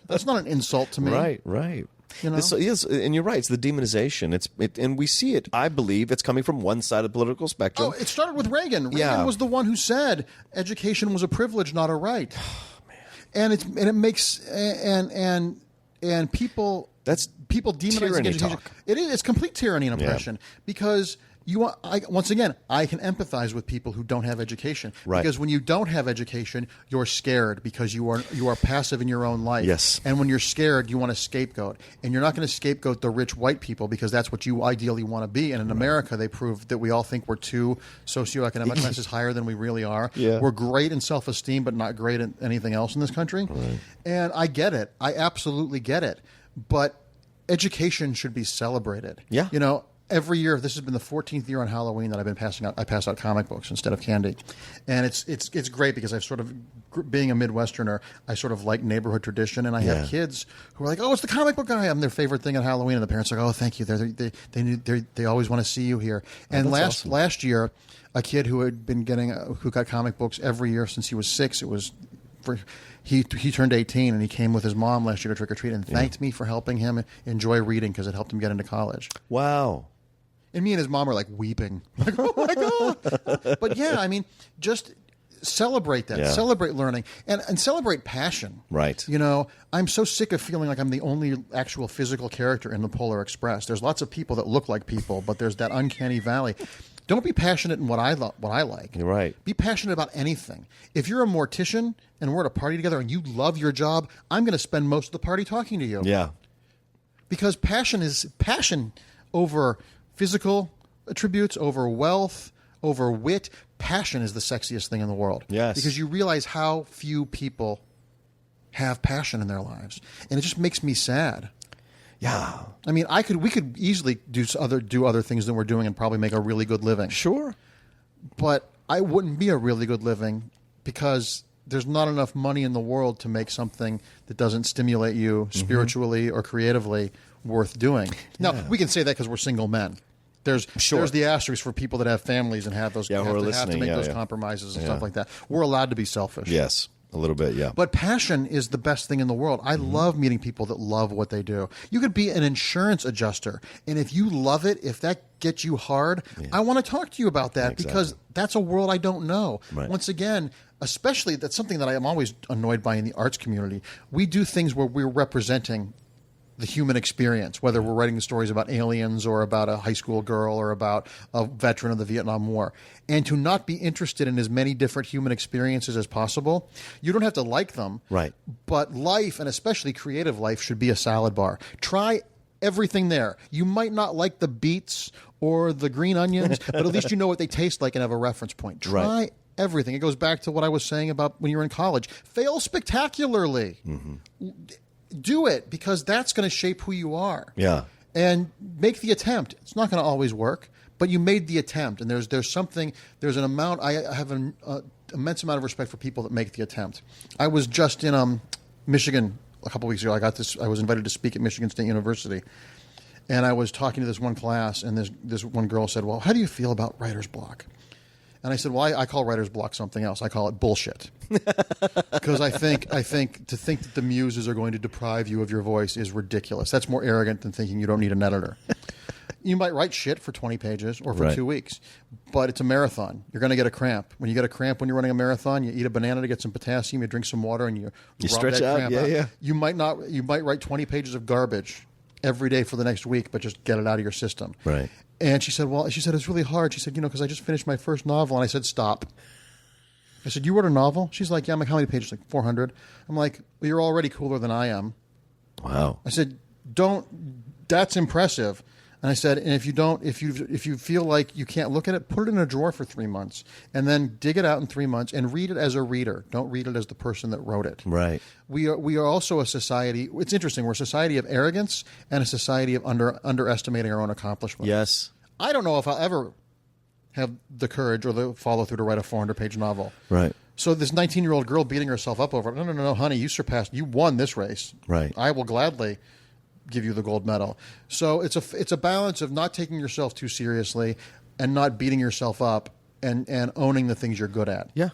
That's not an insult to me. Right. Yes, and you're right. It's the demonization. And we see it. I believe it's coming from one side of the political spectrum. Oh, it started with Reagan. Reagan was the one who said education was a privilege, not a right. Oh, man. And it makes and people people demonizing education. Talk. It's complete tyranny and oppression because. Once again, I can empathize with people who don't have education. Right. Because when you don't have education, you're scared because you are passive in your own life. Yes. And when you're scared, you want to scapegoat. And you're not going to scapegoat the rich white people because that's what you ideally want to be. And in America, they proved that we all think we're two socioeconomic classes higher than we really are. Yeah. We're great in self-esteem, but not great at anything else in this country. Right. And I get it. I absolutely get it. But education should be celebrated. Yeah. Every year, this has been the 14th year on Halloween that I've been passing out. I pass out comic books instead of candy, and it's great because I've sort of, being a Midwesterner, I sort of like neighborhood tradition, and I have kids who are like, "Oh, it's the comic book guy!" I'm their favorite thing at Halloween, and the parents are like, "Oh, thank you. They always want to see you here." And last year, a kid who had been who got comic books every year since he was 6. He turned 18 and he came with his mom last year to trick or treat and thanked me for helping him enjoy reading because it helped him get into college. Wow. And me and his mom are like weeping. Like, oh my God. But just celebrate that. Yeah. Celebrate learning and celebrate passion. Right. I'm so sick of feeling like I'm the only actual physical character in the Polar Express. There's lots of people that look like people, but there's that uncanny valley. Don't be passionate in what I like. You're right. Be passionate about anything. If you're a mortician and we're at a party together and you love your job, I'm going to spend most of the party talking to you. Yeah. Because passion over physical attributes, over wealth, over wit. Passion is the sexiest thing in the world. Yes. Because you realize how few people have passion in their lives. And it just makes me sad. Yeah. I mean, we could easily do other things than we're doing and probably make a really good living. Sure. But I wouldn't be a really good living because there's not enough money in the world to make something that doesn't stimulate you spiritually or creatively worth doing. Now, we can say that because we're single men. There's the asterisk for people that have families and have those have to make those compromises and stuff like that. We're allowed to be selfish. Yes, a little bit, yeah. But passion is the best thing in the world. I love meeting people that love what they do. You could be an insurance adjuster, and if you love it, if that gets you hard, I want to talk to you about that because that's a world I don't know. Right. Once again, especially that's something that I am always annoyed by in the arts community. We do things where we're representing the human experience, whether we're writing stories about aliens or about a high school girl or about a veteran of the Vietnam War, and to not be interested in as many different human experiences as possible. You don't have to like them, right? But life, and especially creative life, should be a salad bar. Try everything there. You might not like the beets or the green onions, but at least you know what they taste like and have a reference point. Try everything. It goes back to what I was saying about when you were in college. Fail spectacularly. Do it, because that's going to shape who you are. Yeah. And make the attempt. It's not going to always work, but you made the attempt. And there's an amount, I have an immense amount of respect for people that make the attempt. I was just in Michigan a couple weeks ago. I was invited to speak at Michigan State University. And I was talking to this one class, and this one girl said, well, how do you feel about writer's block? And I said, well, I call writer's block something else. I call it bullshit. Because I think to think that the muses are going to deprive you of your voice is ridiculous. That's more arrogant than thinking you don't need an editor. You might write shit for 20 pages or for 2 weeks, but it's a marathon. You're going to get a cramp. When you get a cramp when you're running a marathon, you eat a banana to get some potassium, you drink some water, and you stretch out. Yeah. You might write 20 pages of garbage every day for the next week, but just get it out of your system. Right. And she said, it's really hard. She said, because I just finished my first novel. And I said, stop. I said, you wrote a novel? She's like, yeah. I'm like, how many pages? Like 400. I'm like, well, you're already cooler than I am. Wow. I said, that's impressive. And I said, and if you feel like you can't look at it, put it in a drawer for 3 months and then dig it out in 3 months and read it as a reader. Don't read it as the person that wrote it. Right. We are also a society. It's interesting. We're a society of arrogance and a society of underestimating our own accomplishments. Yes. I don't know if I'll ever have the courage or the follow through to write a 400-page novel. Right. So this 19-year-old girl beating herself up over it. No, honey, you won this race. Right. I will gladly give you the gold medal. So it's a balance of not taking yourself too seriously and not beating yourself up and owning the things you're good at. Yeah.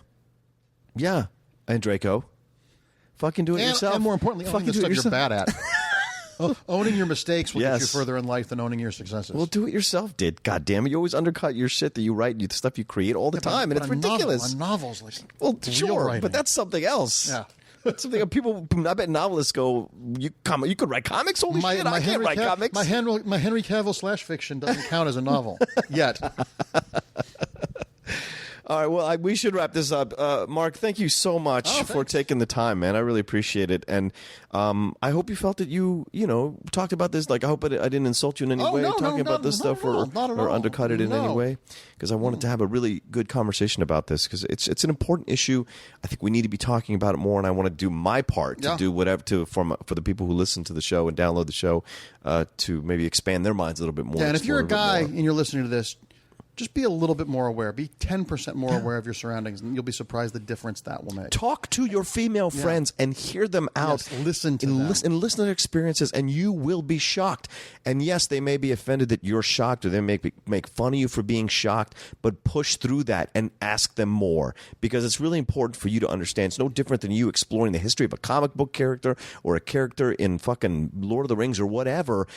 Yeah. Andreyko, fucking do it yourself. And more importantly, owning the stuff you're bad at. Owning your mistakes will get you further in life than owning your successes. Well, do it yourself, God damn it. You always undercut your shit that you write, the stuff you create all the time, and it's ridiculous. Novels, like sure, writing. but that's something else. Yeah. That's something people, I bet novelists go, you could write comics? Holy shit, I can't write comics. My Henry Cavill / fiction doesn't count as a novel yet. All right, well, we should wrap this up. Marc, thank you so much for taking the time, man. I really appreciate it. And I hope you felt that you talked about this. Like, I hope I didn't insult you in any way talking about this stuff or undercut it in any way. Because I wanted to have a really good conversation about this because it's an important issue. I think we need to be talking about it more, and I want to do my part to do whatever for the people who listen to the show and download the show to maybe expand their minds a little bit more. Yeah, and if you're a guy and you're listening to this, just be a little bit more aware. Be 10% more aware of your surroundings, and you'll be surprised the difference that will make. Talk to your female friends and hear them out. Yes, listen to them. And listen to their experiences, and you will be shocked. And yes, they may be offended that you're shocked, or they make fun of you for being shocked, but push through that and ask them more, because it's really important for you to understand. It's no different than you exploring the history of a comic book character or a character in fucking Lord of the Rings or whatever.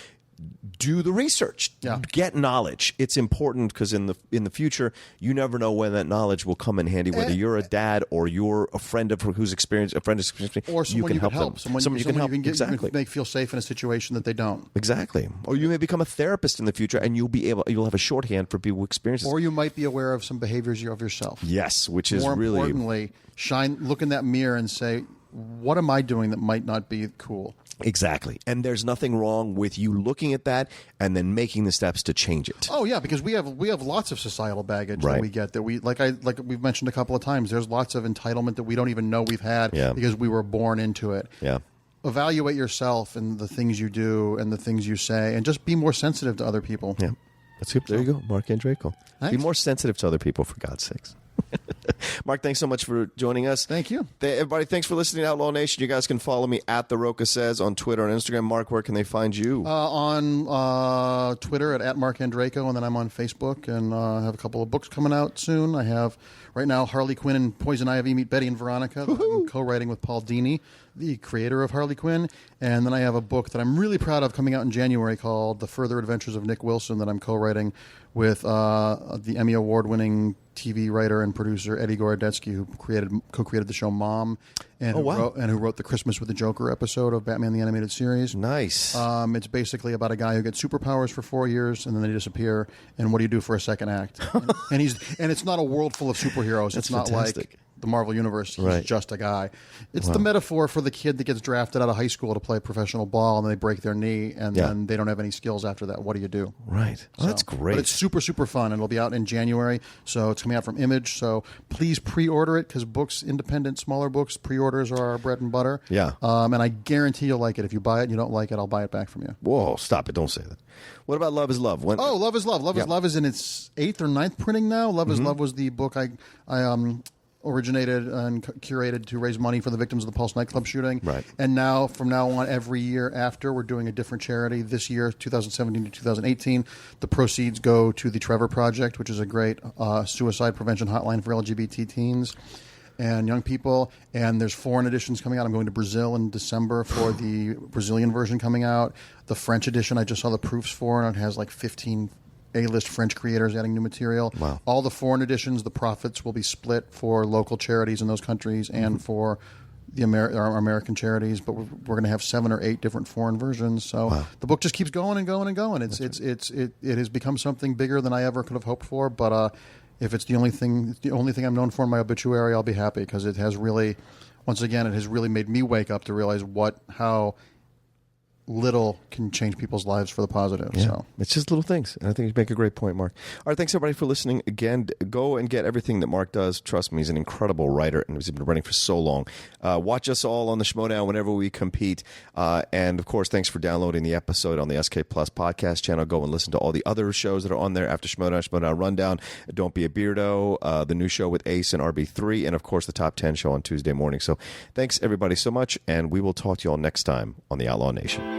Do the research. Get knowledge. It's important because in the future, you never know when that knowledge will come in handy. Whether you're a dad or you're a friend of who's experienced, or someone you can help them. Someone you can help. Exactly. You can make feel safe in a situation that they don't. Exactly. Or you may become a therapist in the future, and you'll have a shorthand for people who experience. Or you might be aware of some behaviors of yourself. Yes, which is more really importantly, look in that mirror and say, what am I doing that might not be cool? Exactly. And there's nothing wrong with you looking at that and then making the steps to change it. Oh yeah, because we have lots of societal baggage that we get that like we've mentioned a couple of times. There's lots of entitlement that we don't even know we've had because we were born into it. Yeah. Evaluate yourself and the things you do and the things you say, and just be more sensitive to other people. Yeah. There you go, Marc Andreyko. Be more sensitive to other people, for God's sakes. Mark, thanks so much for joining us. Thank you. Everybody, thanks for listening to Outlaw Nation. You guys can follow me at The Rocha Says on Twitter and Instagram. Mark, where can they find you? On Twitter at Marc Andreyko, and then I'm on Facebook, and I have a couple of books coming out soon. I have, right now, Harley Quinn and Poison Ivy Meet Betty and Veronica, that I'm co-writing with Paul Dini, the creator of Harley Quinn. And then I have a book that I'm really proud of coming out in January called The Further Adventures of Nick Wilson, that I'm co-writing with the Emmy Award-winning TV writer and producer Eddie Gorodetsky, who co-created the show Mom, and who wrote the Christmas with the Joker episode of Batman the Animated Series. Nice. It's basically about a guy who gets superpowers for 4 years and then they disappear. And what do you do for a second act? and it's not a world full of superheroes. That's it's not fantastic. like the Marvel Universe. He's Right. just a guy. It's the metaphor for the kid that gets drafted out of high school to play professional ball, and then they break their knee, and then they don't have any skills after that. What do you do? Right. Oh, that's great. But it's super, super fun, and it'll be out in January. So it's coming out from Image. So please pre-order it, because books, independent, smaller books, pre-orders are our bread and butter. Yeah. And I guarantee you'll like it. If you buy it and you don't like it, I'll buy it back from you. Whoa, stop it. Don't say that. What about Love is Love? Love is Love. Love is Love is in its 8th or 9th printing now. Love is Love was the book I originated and curated to raise money for the victims of the Pulse nightclub shooting. Right. And now, from now on, every year after, we're doing a different charity. This year, 2017 to 2018, the proceeds go to the Trevor Project, which is a great suicide prevention hotline for LGBT teens and young people. And there's foreign editions coming out. I'm going to Brazil in December for the Brazilian version coming out. The French edition, I just saw the proofs for, and it has like 15 A-list French creators adding new material. Wow. All the foreign editions, the profits will be split for local charities in those countries and for the our American charities. But we're going to have 7 or 8 different foreign versions. So the book just keeps going and going and going. It has become something bigger than I ever could have hoped for. But if it's the only thing I'm known for in my obituary, I'll be happy, because it has really, once again, it has really made me wake up to realize how little can change people's lives for the positive. Yeah. So It's just little things. And I think you make a great point, Mark. All right, thanks everybody for listening. Again, go and get everything that Mark does. Trust me, he's an incredible writer, and he's been writing for so long. Watch us all on the Schmodown whenever we compete. And, of course, thanks for downloading the episode on the SK Plus podcast channel. Go and listen to all the other shows that are on there after Schmodown, Schmodown Rundown, Don't Be a Beardo, the new show with Ace and RB3, and, of course, the Top 10 show on Tuesday morning. So thanks, everybody, so much, and we will talk to you all next time on the Outlaw Nation.